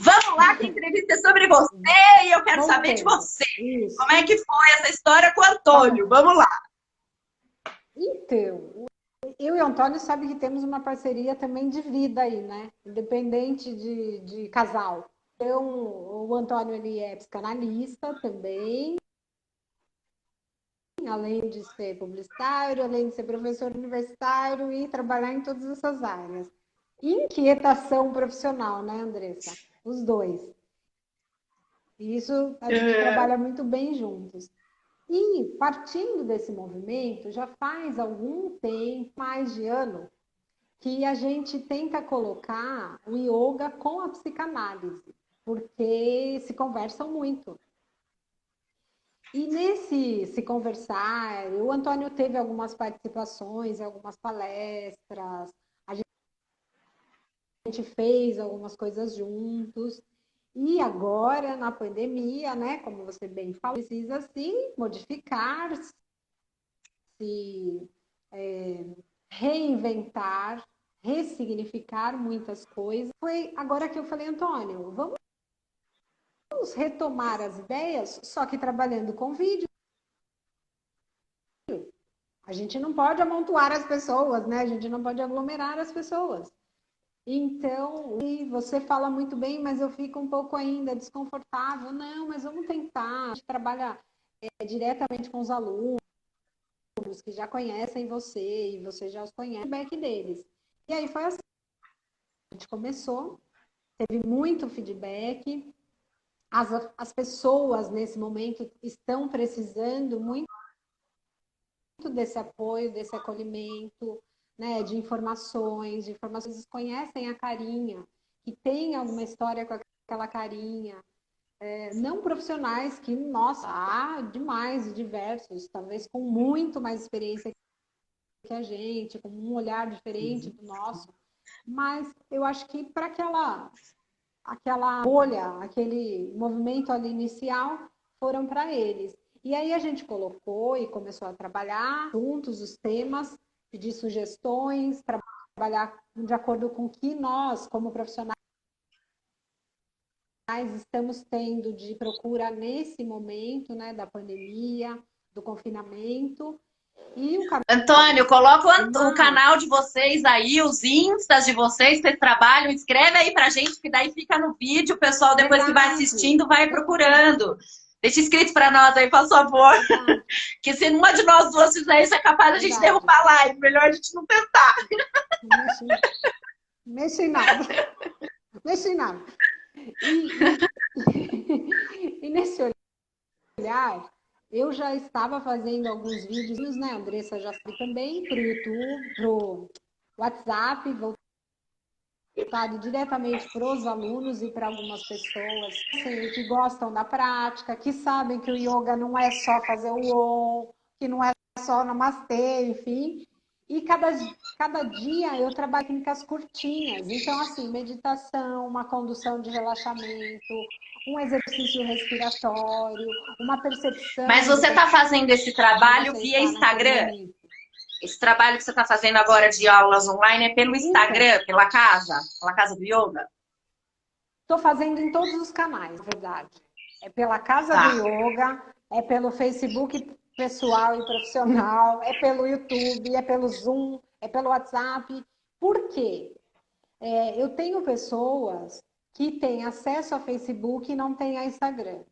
Vamos lá, que a entrevista é sobre você e eu quero saber de você. Isso. Como é que foi essa história com o Antônio? Vamos lá. Então, eu e o Antônio sabem que temos uma parceria também de vida aí, né? Independente de casal. Então, o Antônio, ele é psicanalista também, além de ser publicitário, além de ser professor universitário e trabalhar em todas essas áreas. Inquietação profissional, né, Andressa? Os dois. E isso a gente trabalha muito bem juntos. E partindo desse movimento, já faz algum tempo, mais de ano, que a gente tenta colocar o yoga com a psicanálise, porque se conversam muito. E nesse se conversar, o Antônio teve algumas participações, algumas palestras, a gente fez algumas coisas juntos. E agora, na pandemia, né, como você bem falou, precisa se modificar, se reinventar, ressignificar muitas coisas. Foi agora que eu falei, Antônio, vamos retomar as ideias, só que trabalhando com vídeo. A gente não pode amontoar as pessoas, né? A gente não pode aglomerar as pessoas. Então, você fala muito bem, mas eu fico um pouco ainda desconfortável. Não, mas vamos tentar. A gente trabalha diretamente com os alunos que já conhecem você e você já os conhece, o feedback deles. E aí foi assim. A gente começou, teve muito feedback. As pessoas, nesse momento, estão precisando muito desse apoio, desse acolhimento, né, de informações, conhecem a carinha, que tem alguma história com aquela carinha, não profissionais que, nossa, há demais, diversos, talvez com muito mais experiência que a gente, com um olhar diferente do nosso, mas eu acho que para aquela bolha, aquele movimento ali inicial, foram para eles. E aí a gente colocou e começou a trabalhar juntos os temas, pedir sugestões, trabalhar de acordo com o que nós, como profissionais, estamos tendo de procura nesse momento, né, da pandemia, do confinamento. E o Antônio, coloca o canal de vocês aí, os instas de vocês trabalham, escreve aí pra gente, que daí fica no vídeo, o pessoal depois que vai assistindo vai procurando. Deixa escrito pra nós aí, por favor. Que se uma de nós duas fizer isso, é capaz da gente derrubar a live. Melhor a gente não tentar. Mexe em nada. Mexe em nada. E nesse olhar, eu já estava fazendo alguns vídeos, né? A Andressa já sabe também, para o YouTube, para o WhatsApp, voltado diretamente para os alunos e para algumas pessoas assim, que gostam da prática, que sabem que o yoga não é só fazer o Om, que não é só namastê, enfim. E cada dia eu trabalho técnicas curtinhas. Então, assim, meditação, uma condução de relaxamento, um exercício respiratório, uma percepção. Mas você está fazendo esse trabalho via Instagram? Esse trabalho que você está fazendo agora de aulas online é pelo Instagram, então, pela casa do yoga? Estou fazendo em todos os canais, na verdade. É pela Casa do Yoga, é pelo Facebook pessoal e profissional, é pelo YouTube, é pelo Zoom, é pelo WhatsApp. Por quê? Eu tenho pessoas que têm acesso a Facebook e não têm a Instagram.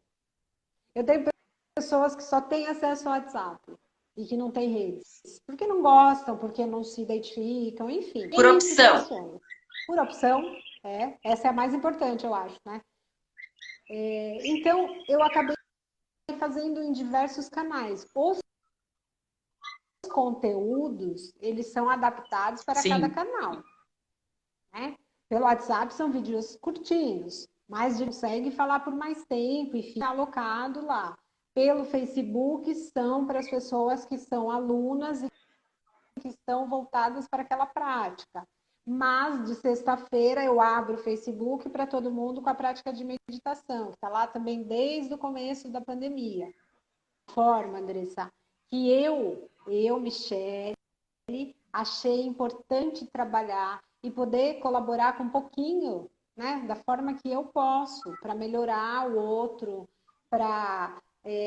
Eu tenho pessoas que só têm acesso ao WhatsApp e que não têm redes. Porque não gostam, porque não se identificam, enfim. Por opção. Por opção, essa é a mais importante, eu acho, né? Então, eu acabei fazendo em diversos canais. Os conteúdos, eles são adaptados para cada canal. Né? Pelo WhatsApp são vídeos curtinhos, mas a gente consegue falar por mais tempo e fica alocado lá. Pelo Facebook são para as pessoas que são alunas e que estão voltadas para aquela prática. Mas de sexta-feira eu abro o Facebook para todo mundo com a prática de meditação, que está lá também desde o começo da pandemia. Forma, Andressa, que Michele, achei importante trabalhar e poder colaborar com um pouquinho, né, da forma que eu posso, para melhorar o outro, para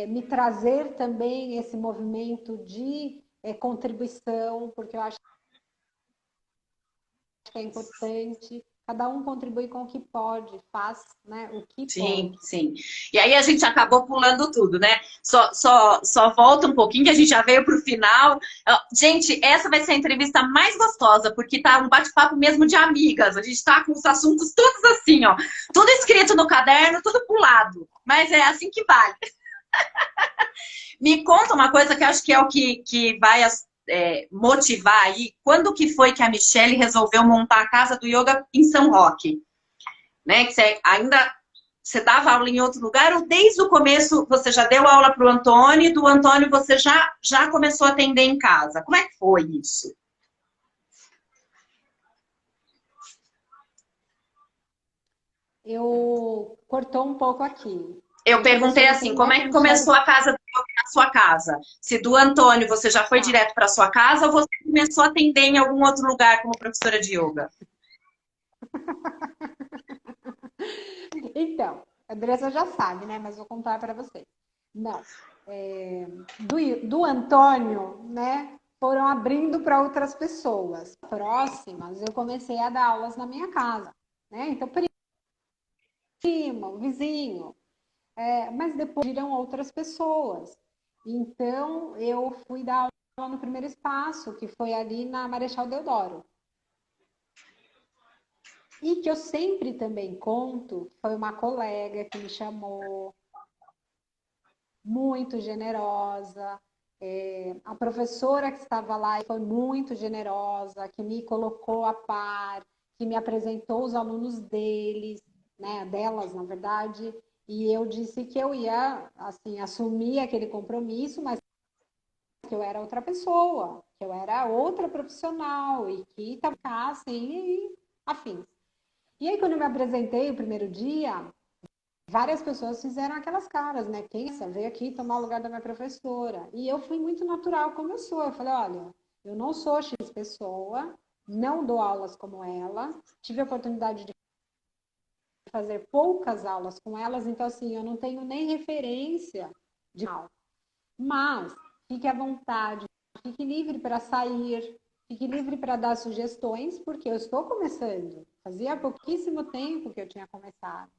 me trazer também esse movimento de contribuição, porque eu acho que é importante. Cada um contribui com o que pode, faz, né, o que Sim, pode. sim. E aí a gente acabou pulando tudo, né? Só volta um pouquinho, que a gente já veio para o final. Gente, essa vai ser a entrevista mais gostosa, porque tá um bate-papo mesmo de amigas. A gente tá com os assuntos todos assim, ó. Tudo escrito no caderno, tudo pulado. Mas é assim que vale. Me conta uma coisa que eu acho que é o que vai motivar aí. Quando que foi que a Michele resolveu montar a Casa do Yoga em São Roque? Né? Que você dava aula em outro lugar ou desde o começo você já deu aula para o Antônio e do Antônio você já começou a atender em casa? Como é que foi isso? Eu cortou um pouco aqui. Eu Deixa eu ver se perguntei eu assim, entendi. como É é que a que Michelle... começou a casa do yoga na sua casa? Se do Antônio você já foi Tá. direto para sua casa ou você começou a atender em algum outro lugar como professora de yoga? Então, a Andressa já sabe, né? Mas vou contar para vocês. Não. Do Antônio, né? Foram abrindo para outras pessoas próximas. Eu comecei a dar aulas na minha casa, né? Então, primo, vizinho. Mas depois viram outras pessoas. Então, eu fui dar aula no primeiro espaço, que foi ali na Marechal Deodoro. E que eu sempre também conto, foi uma colega que me chamou, muito generosa. A professora que estava lá foi muito generosa, que me colocou a par, que me apresentou os alunos deles, né, delas, na verdade, e eu disse que eu ia, assim, assumir aquele compromisso, mas que eu era outra pessoa, que eu era outra profissional e que estava cá, assim, e afins. E aí, quando eu me apresentei o primeiro dia, várias pessoas fizeram aquelas caras, né? Quem é essa? Veio aqui tomar o lugar da minha professora. E eu fui muito natural como eu sou. Eu falei, olha, eu não sou X pessoa, não dou aulas como ela, tive a oportunidade de fazer poucas aulas com elas, então assim, eu não tenho nem referência de aula. Mas fique à vontade, fique livre para sair, fique livre para dar sugestões, porque eu estou começando. Fazia pouquíssimo tempo que eu tinha começado.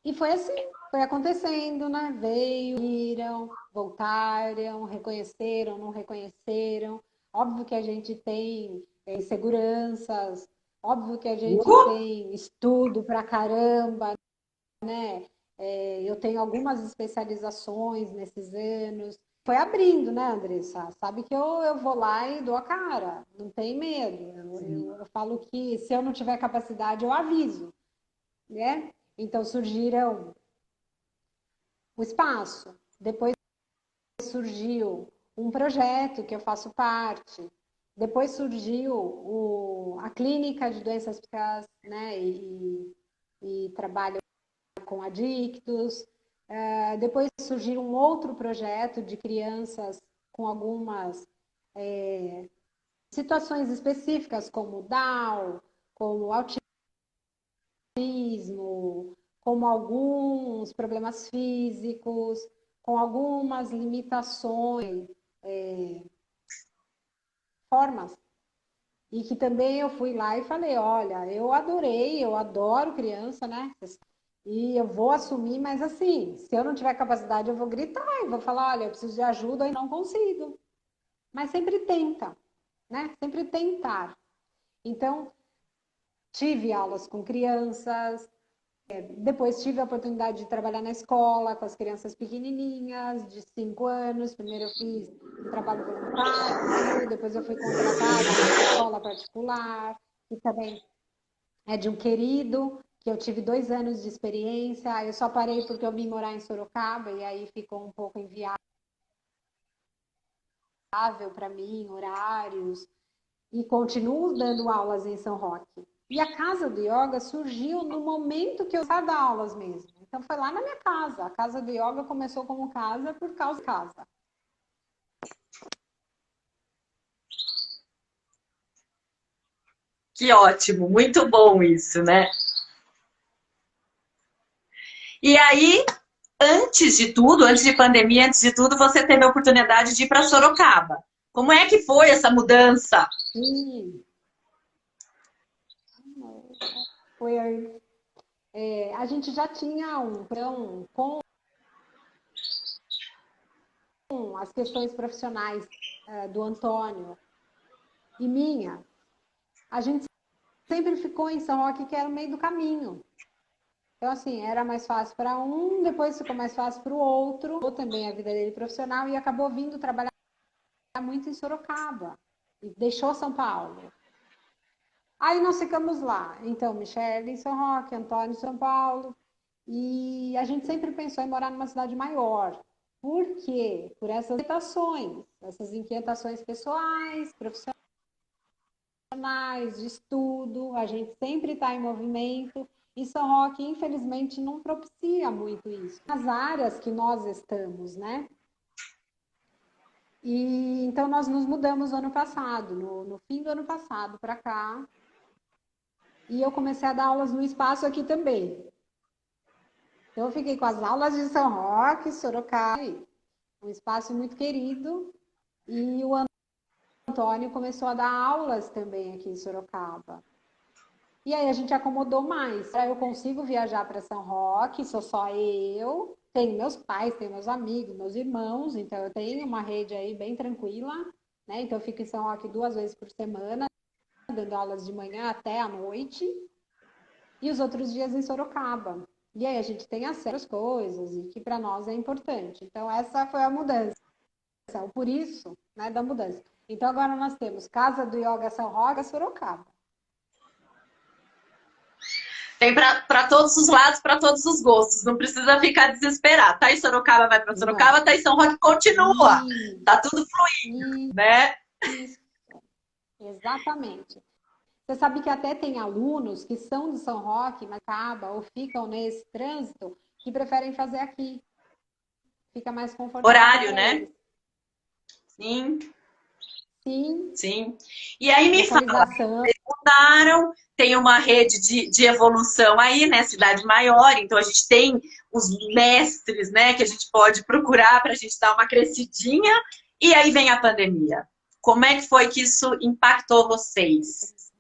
E foi assim, foi acontecendo, né? Veio, viram, voltaram, reconheceram, não reconheceram. Óbvio que a gente tem inseguranças, óbvio que a gente tem estudo pra caramba, né? Eu tenho algumas especializações nesses anos. Foi abrindo, né, Andressa? Sabe que eu vou lá e dou a cara, não tem medo. Eu falo que se eu não tiver capacidade, eu aviso, né? Então surgiram o espaço. Depois surgiu um projeto que eu faço parte. Depois surgiu a clínica de doenças psíquicas, né? E trabalho com adictos. Depois surgiu um outro projeto de crianças com algumas situações específicas, como Down, como autismo, como alguns problemas físicos, com algumas limitações, formas. E que também eu fui lá e falei, olha, eu adorei, eu adoro criança, né? E eu vou assumir, mas assim, se eu não tiver capacidade, eu vou gritar e vou falar, olha, eu preciso de ajuda e não consigo. Mas sempre tenta, né? Sempre tentar. Então, tive aulas com crianças, depois tive a oportunidade de trabalhar na escola com as crianças pequenininhas, de 5 anos. Primeiro eu fiz um trabalho voluntário, depois eu fui contratada numa escola particular, que também é de um querido, que eu tive 2 anos de experiência. Eu só parei porque eu vim morar em Sorocaba e aí ficou um pouco inviável para mim, horários, e continuo dando aulas em São Roque. E a Casa do Yoga surgiu no momento que eu estava dando aulas mesmo. Então foi lá na minha casa. A Casa do Yoga começou como casa por causa de casa. Que ótimo, muito bom isso, né? E aí, antes de pandemia, antes de tudo, você teve a oportunidade de ir para Sorocaba. Como é que foi essa mudança? Sim, foi a gente já tinha então, com as questões profissionais do Antônio e minha, a gente sempre ficou em São Roque, que era o meio do caminho. Então, assim, era mais fácil para um, depois ficou mais fácil para o outro, ou também a vida dele profissional, e acabou vindo trabalhar muito em Sorocaba, e deixou São Paulo. Aí nós ficamos lá. Então, Michele em São Roque, Antônio em São Paulo, e a gente sempre pensou em morar numa cidade maior. Por quê? Por essas inquietações pessoais, profissionais, de estudo, a gente sempre está em movimento, e São Roque, infelizmente, não propicia muito isso. Nas áreas que nós estamos, né? E então nós nos mudamos ano passado, no fim do ano passado para cá, e eu comecei a dar aulas no espaço aqui também. Então eu fiquei com as aulas de São Roque, Sorocaba, um espaço muito querido, e o Antônio começou a dar aulas também aqui em Sorocaba. E aí a gente acomodou mais. Eu consigo viajar para São Roque, sou só eu. Tenho meus pais, tenho meus amigos, meus irmãos, então eu tenho uma rede aí bem tranquila, né? Então eu fico em São Roque 2 vezes por semana, dando aulas de manhã até à noite, e os outros dias em Sorocaba. E aí a gente tem acesso às coisas, e que para nós é importante. Então essa foi a mudança, por isso, né, da mudança. Então agora nós temos Casa do Yoga São Roque, Sorocaba. Tem para todos os lados, para todos os gostos. Não precisa ficar desesperado. Tá em Sorocaba, vai para Sorocaba. Não. Tá em São Roque, continua. Isso, Tá tudo fluindo, né? isso, exatamente. Você sabe que até tem alunos que são de São Roque, mas acaba ou ficam nesse trânsito, que preferem fazer aqui. Fica mais confortável Horário, para né? eles. Sim, Sim, sim. E aí me fala, localização. mudaram, tem uma rede de evolução aí, né? Cidade maior, então a gente tem os mestres, né? Que a gente pode procurar para a gente dar uma crescidinha. E aí vem a pandemia. Como é que foi que isso impactou vocês?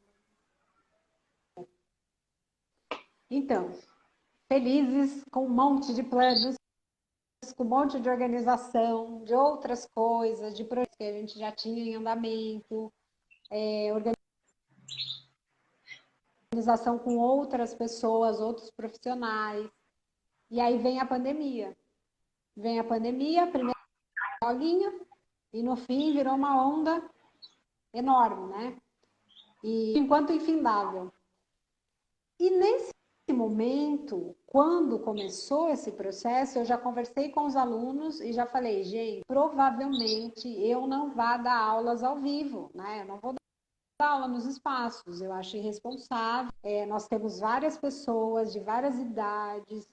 Então, felizes com um monte de planos, com um monte de organização, de outras coisas, de projetos que a gente já tinha em andamento, organização com outras pessoas, outros profissionais. E aí vem a pandemia. Vem a pandemia, a primeira bolinha, e no fim virou uma onda enorme, né? E enquanto infindável. E nesse momento, quando começou esse processo, eu já conversei com os alunos e já falei, gente, provavelmente eu não vá dar aulas ao vivo, né? Eu não vou dar aula nos espaços, eu acho irresponsável. Nós temos várias pessoas de várias idades,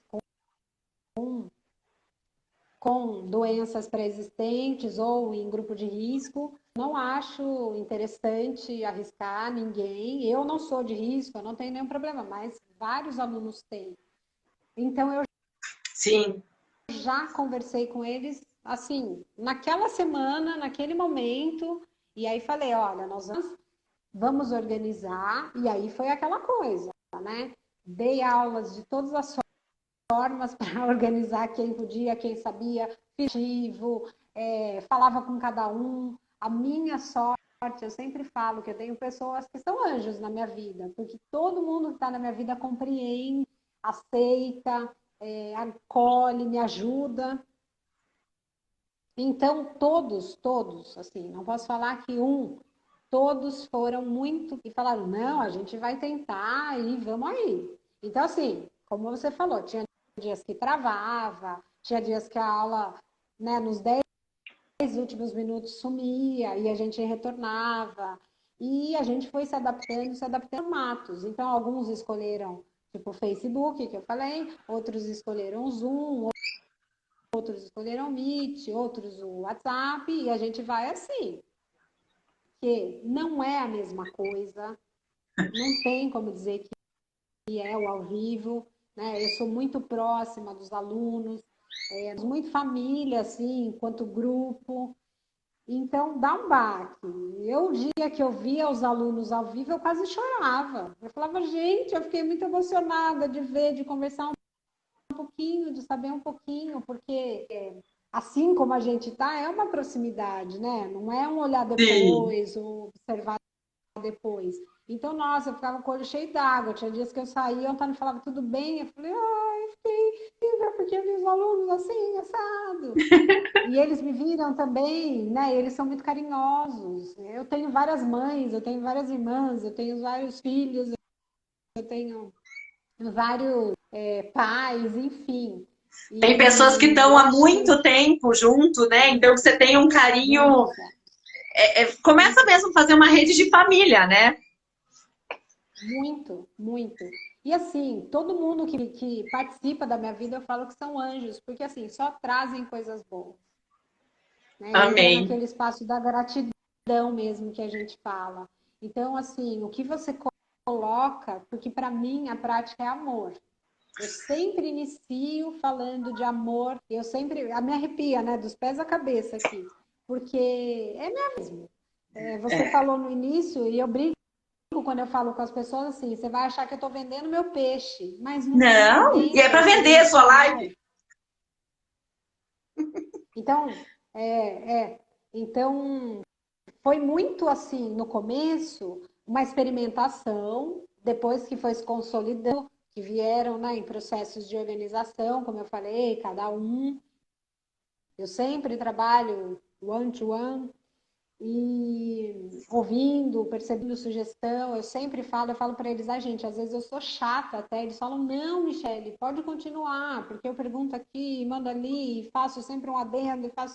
com doenças pré-existentes ou em grupo de risco. Não acho interessante arriscar ninguém. Eu não sou de risco, eu não tenho nenhum problema, mas vários alunos têm. Então, eu Sim. já conversei com eles, assim, naquela semana, naquele momento, e aí falei, olha, nós vamos organizar, e aí foi aquela coisa, né? Dei aulas de todas as formas para organizar quem podia, quem sabia, ativo, falava com cada um. A minha sorte, eu sempre falo que eu tenho pessoas que são anjos na minha vida, porque todo mundo que está na minha vida compreende, aceita, acolhe, me ajuda. Então, todos, assim, não posso falar que todos foram muito e falaram, não, a gente vai tentar e vamos aí. Então, assim, como você falou, tinha dias que travava, tinha dias que a aula, né, nos 10 últimos minutos sumia e a gente retornava. E a gente foi se adaptando a formatos. Então, alguns escolheram, tipo, o Facebook, que eu falei, outros escolheram o Zoom, outros escolheram o Meet, outros o WhatsApp, e a gente vai assim. Que não é a mesma coisa, não tem como dizer que é o ao vivo, né? Eu sou muito próxima dos alunos, muito família, assim, enquanto grupo. Então, dá um baque. O dia que eu via os alunos ao vivo, eu quase chorava. Eu falava, gente, eu fiquei muito emocionada de ver, de conversar um pouquinho, de saber um pouquinho, porque assim como a gente está, é uma proximidade, né? Não é um olhar Sim. depois, ou observar depois. Então, nossa, eu ficava com o olho cheio d'água. Tinha dias que eu saía, o Antônio falava, tudo bem? Eu falei, ai, fiquei viva, porque eu vi os alunos assim, assado. E eles me viram também, né? Eles são muito carinhosos. Eu tenho várias mães, eu tenho várias irmãs, eu tenho vários filhos, eu tenho vários pais, enfim. Tem pessoas que E estão eu há achei muito tempo junto, né? Então você tem um carinho. nossa, Começa mesmo a fazer uma rede de família, né? muito, muito. E assim, todo mundo que participa da minha vida, eu falo que são anjos, porque assim, só trazem coisas boas. Né? Entra Amém. naquele espaço da gratidão mesmo que a gente fala. Então, assim, o que você coloca, porque para mim a prática é amor. Eu sempre inicio falando de amor, eu sempre, a me arrepia, né, dos pés à cabeça aqui, porque é mesmo. Você É. falou no início, e eu brinco quando eu falo com as pessoas assim, você vai achar que eu estou vendendo meu peixe, mas não é a Não, e é venda, para eu vender queria a sua ensinar. live. Então, então foi muito assim no começo, uma experimentação, depois que foi se consolidando, que vieram, né, em processos de organização, como eu falei, cada um. Eu sempre trabalho one-to-one e ouvindo, percebendo sugestão, eu falo para eles, gente, às vezes eu sou chata até, eles falam, não, Michele, pode continuar, porque eu pergunto aqui, mando ali, faço sempre um adendo, faço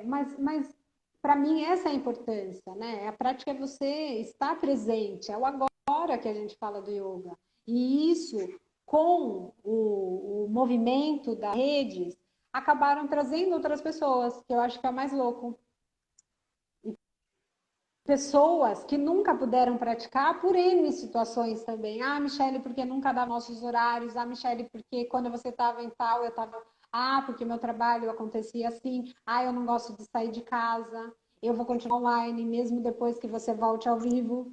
mas para mim essa é a importância, né? A prática é você estar presente, é o agora que a gente fala do yoga. E isso, com o movimento das redes, acabaram trazendo outras pessoas, que eu acho que é o mais louco. Pessoas que nunca puderam praticar por N situações também. Ah, Michele, porque nunca dá nossos horários. Ah, Michele, porque quando você estava em tal, eu estava. Ah, porque meu trabalho acontecia assim. Ah, eu não gosto de sair de casa. Eu vou continuar online, mesmo depois que você volte ao vivo.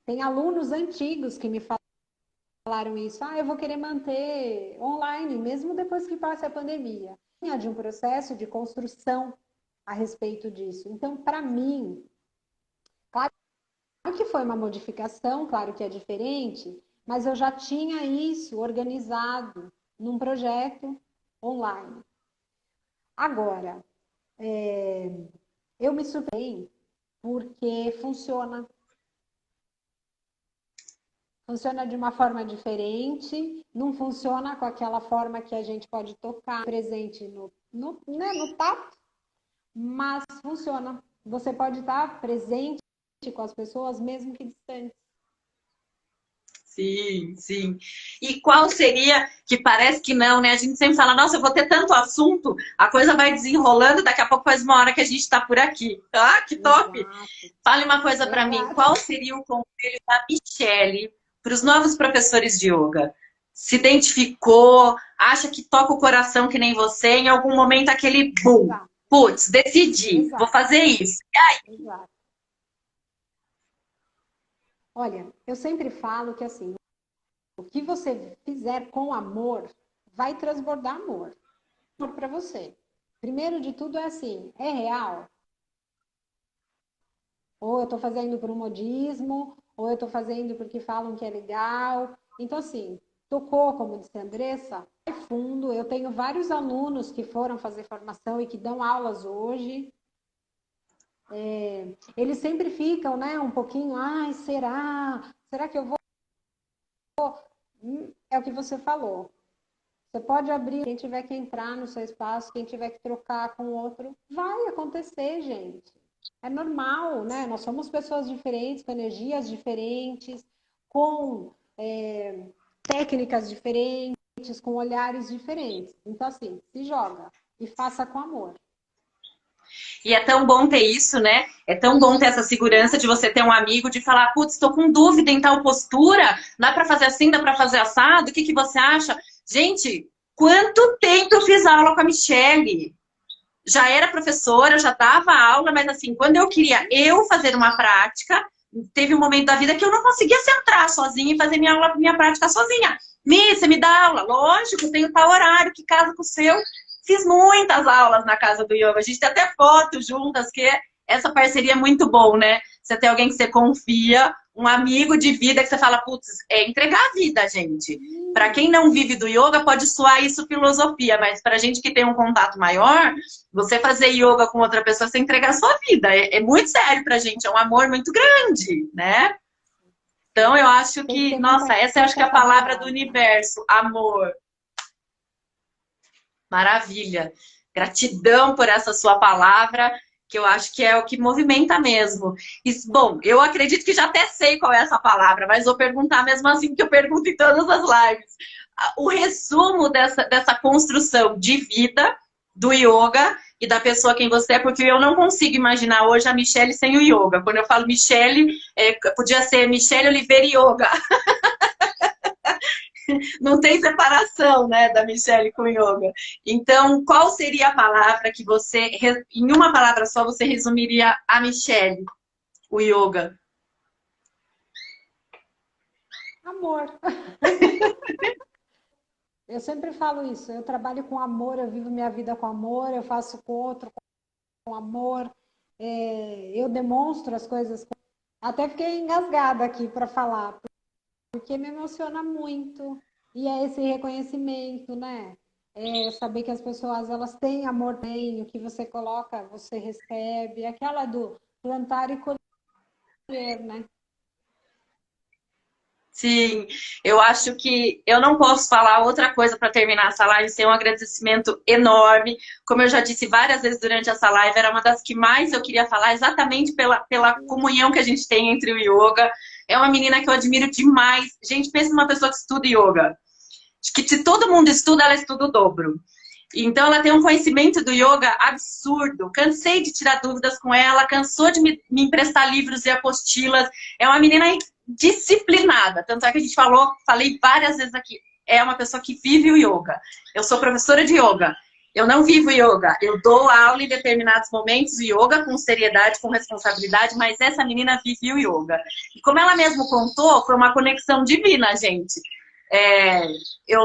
Tem alunos antigos que me falaram isso. Ah, eu vou querer manter online, mesmo depois que passe a pandemia. Tinha de um processo de construção a respeito disso. Então, para mim, claro que foi uma modificação, claro que é diferente, mas eu já tinha isso organizado num projeto online. Agora, eu me surpreendi porque funciona de uma forma diferente, não funciona com aquela forma que a gente pode tocar presente no tato, mas funciona. Você pode estar presente com as pessoas, mesmo que distantes. Sim, sim. E qual seria, que parece que não, né? A gente sempre fala, nossa, eu vou ter tanto assunto, a coisa vai desenrolando, daqui a pouco faz uma hora que a gente está por aqui. Ah, que top! Exato, Fale uma coisa para mim, exato. qual seria o conselho da Michelle para os novos professores de yoga? Se identificou, acha que toca o coração que nem você, em algum momento aquele boom, Exato, putz, decidi, vou exato, fazer isso. exato. Olha, eu sempre falo que assim, o que você fizer com amor vai transbordar amor. Amor para você. Primeiro de tudo é assim, é real? Ou eu estou fazendo por um modismo, ou eu estou fazendo porque falam que é legal. Então, assim, tocou, como disse a Andressa, vai fundo. Eu tenho vários alunos que foram fazer formação e que dão aulas hoje. Eles sempre ficam, né, um pouquinho, ai, será? Será que eu vou? É o que você falou. Você pode abrir, quem tiver que entrar no seu espaço, quem tiver que trocar com o outro, vai acontecer, gente. É normal, né? Nós somos pessoas diferentes, com energias diferentes, com técnicas diferentes, com olhares diferentes. Então, assim, se joga e faça com amor. E é tão bom ter isso, né? É tão bom ter essa segurança de você ter um amigo, de falar, putz, estou com dúvida em tal postura, dá para fazer assim, dá para fazer assado, o que, que você acha? Gente, quanto tempo eu fiz aula com a Michele? Já era professora, já dava aula, mas assim, quando eu queria eu fazer uma prática, teve um momento da vida que eu não conseguia centrar sozinha e fazer minha aula, minha prática sozinha. Mi, você me dá aula? Lógico, tem o tal horário que casa com o seu. Fiz muitas aulas na casa do yoga. A gente tem até fotos juntas, que essa parceria é muito bom, né? Você tem alguém que você confia, um amigo de vida que você fala, putz, é entregar a vida, gente. Para quem não vive do yoga, pode soar isso filosofia, mas para gente que tem um contato maior, você fazer yoga com outra pessoa, você entregar a sua vida. É muito sério pra gente, é um amor muito grande, né? Então eu acho Tem que que, ter muita nossa, essa eu acho que é a palavra do responsabilidade. universo, amor. Maravilha. Gratidão por essa sua palavra, que eu acho que é o que movimenta mesmo. E, bom, eu acredito que já até sei qual é essa palavra, mas vou perguntar mesmo assim, que eu pergunto em todas as lives. O resumo dessa construção de vida do yoga e da pessoa quem você é, porque eu não consigo imaginar hoje a Michele sem o yoga. Quando eu falo Michele, podia ser Michele Oliveira Yoga. Não tem separação, né, da Michele com o yoga. Então, qual seria a palavra que você, em uma palavra só, você resumiria a Michele, o yoga? Amor. Eu sempre falo isso. Eu trabalho com amor, eu vivo minha vida com amor, eu faço com outro com amor, eu demonstro as coisas. Até fiquei engasgada aqui para falar, porque me emociona muito. E é esse reconhecimento, né? É saber que as pessoas elas têm amor, têm, o que você coloca, você recebe. Aquela do plantar e colher, né? Sim, eu acho que eu não posso falar outra coisa para terminar essa live sem um agradecimento enorme. Como eu já disse várias vezes durante essa live, era uma das que mais eu queria falar, exatamente pela comunhão que a gente tem entre o yoga. É uma menina que eu admiro demais. Gente, pensa numa pessoa que estuda yoga. Acho que se todo mundo estuda, ela estuda o dobro. Então, ela tem um conhecimento do yoga absurdo. Cansei de tirar dúvidas com ela, cansou de me emprestar livros e apostilas. É uma menina disciplinada. Tanto é que a gente falei várias vezes aqui. É uma pessoa que vive o yoga. Eu sou professora de yoga. Eu não vivo yoga. Eu dou aula em determinados momentos de yoga com seriedade, com responsabilidade, mas essa menina vive o yoga. E como ela mesmo contou, foi uma conexão divina, gente. Eu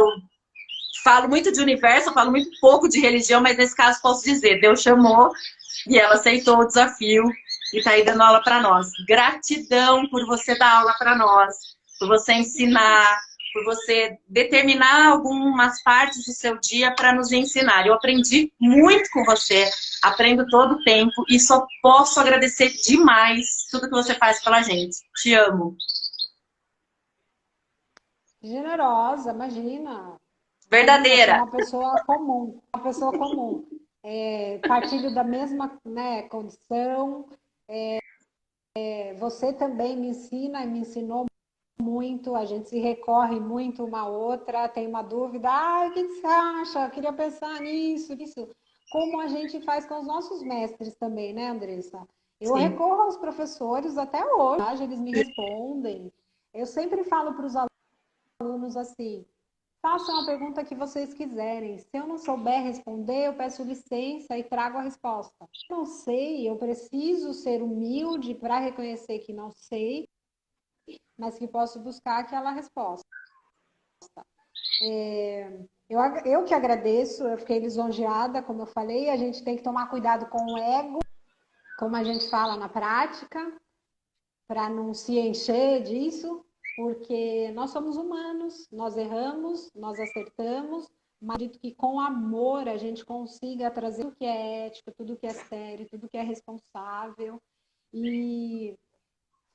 falo muito de universo, eu falo muito pouco de religião, mas nesse caso posso dizer, Deus chamou e ela aceitou o desafio e está aí dando aula para nós. Gratidão por você dar aula para nós, por você ensinar, por você determinar algumas partes do seu dia para nos ensinar. Eu aprendi muito com você, aprendo todo o tempo e só posso agradecer demais tudo que você faz pela gente. Te amo. Generosa, imagina. Imagina, sou Verdadeira. uma pessoa comum, uma pessoa comum. Partilho da mesma, né, condição. Você também me ensina e me ensinou muito, a gente se recorre muito uma a outra, tem uma dúvida, o que você acha? Eu queria pensar nisso, isso. Como a gente faz com os nossos mestres também, né, Andressa? Eu Sim. recorro aos professores até hoje, eles me respondem. Eu sempre falo para os alunos assim, façam a pergunta que vocês quiserem. Se eu não souber responder, eu peço licença e trago a resposta. Não sei, eu preciso ser humilde para reconhecer que não sei, mas que posso buscar aquela resposta. Eu que agradeço, eu fiquei lisonjeada, como eu falei, a gente tem que tomar cuidado com o ego, como a gente fala na prática, para não se encher disso, porque nós somos humanos, nós erramos, nós acertamos, mas acredito que com amor a gente consiga trazer tudo que é ético, tudo que é sério, tudo que é responsável e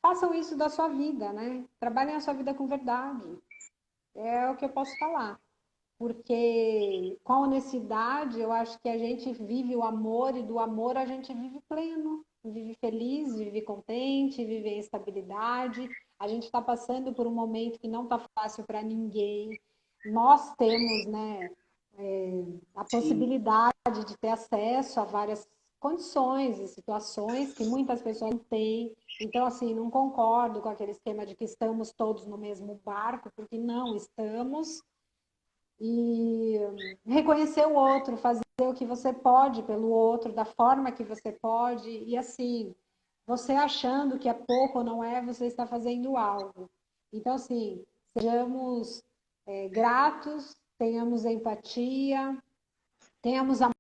façam isso da sua vida, né? Trabalhem a sua vida com verdade. É o que eu posso falar. porque com a honestidade eu acho que a gente vive o amor e do amor a gente vive pleno, vive feliz, vive contente, vive em estabilidade. A gente está passando por um momento que não está fácil para ninguém. Nós temos, né, a Sim. possibilidade de ter acesso a várias condições e situações que muitas pessoas não têm. Então, assim, não concordo com aquele esquema de que estamos todos no mesmo barco, porque não estamos. E reconhecer o outro, fazer o que você pode pelo outro, da forma que você pode, e assim, você achando que é pouco ou não é, você está fazendo algo. Então, assim, sejamos gratos, tenhamos empatia, tenhamos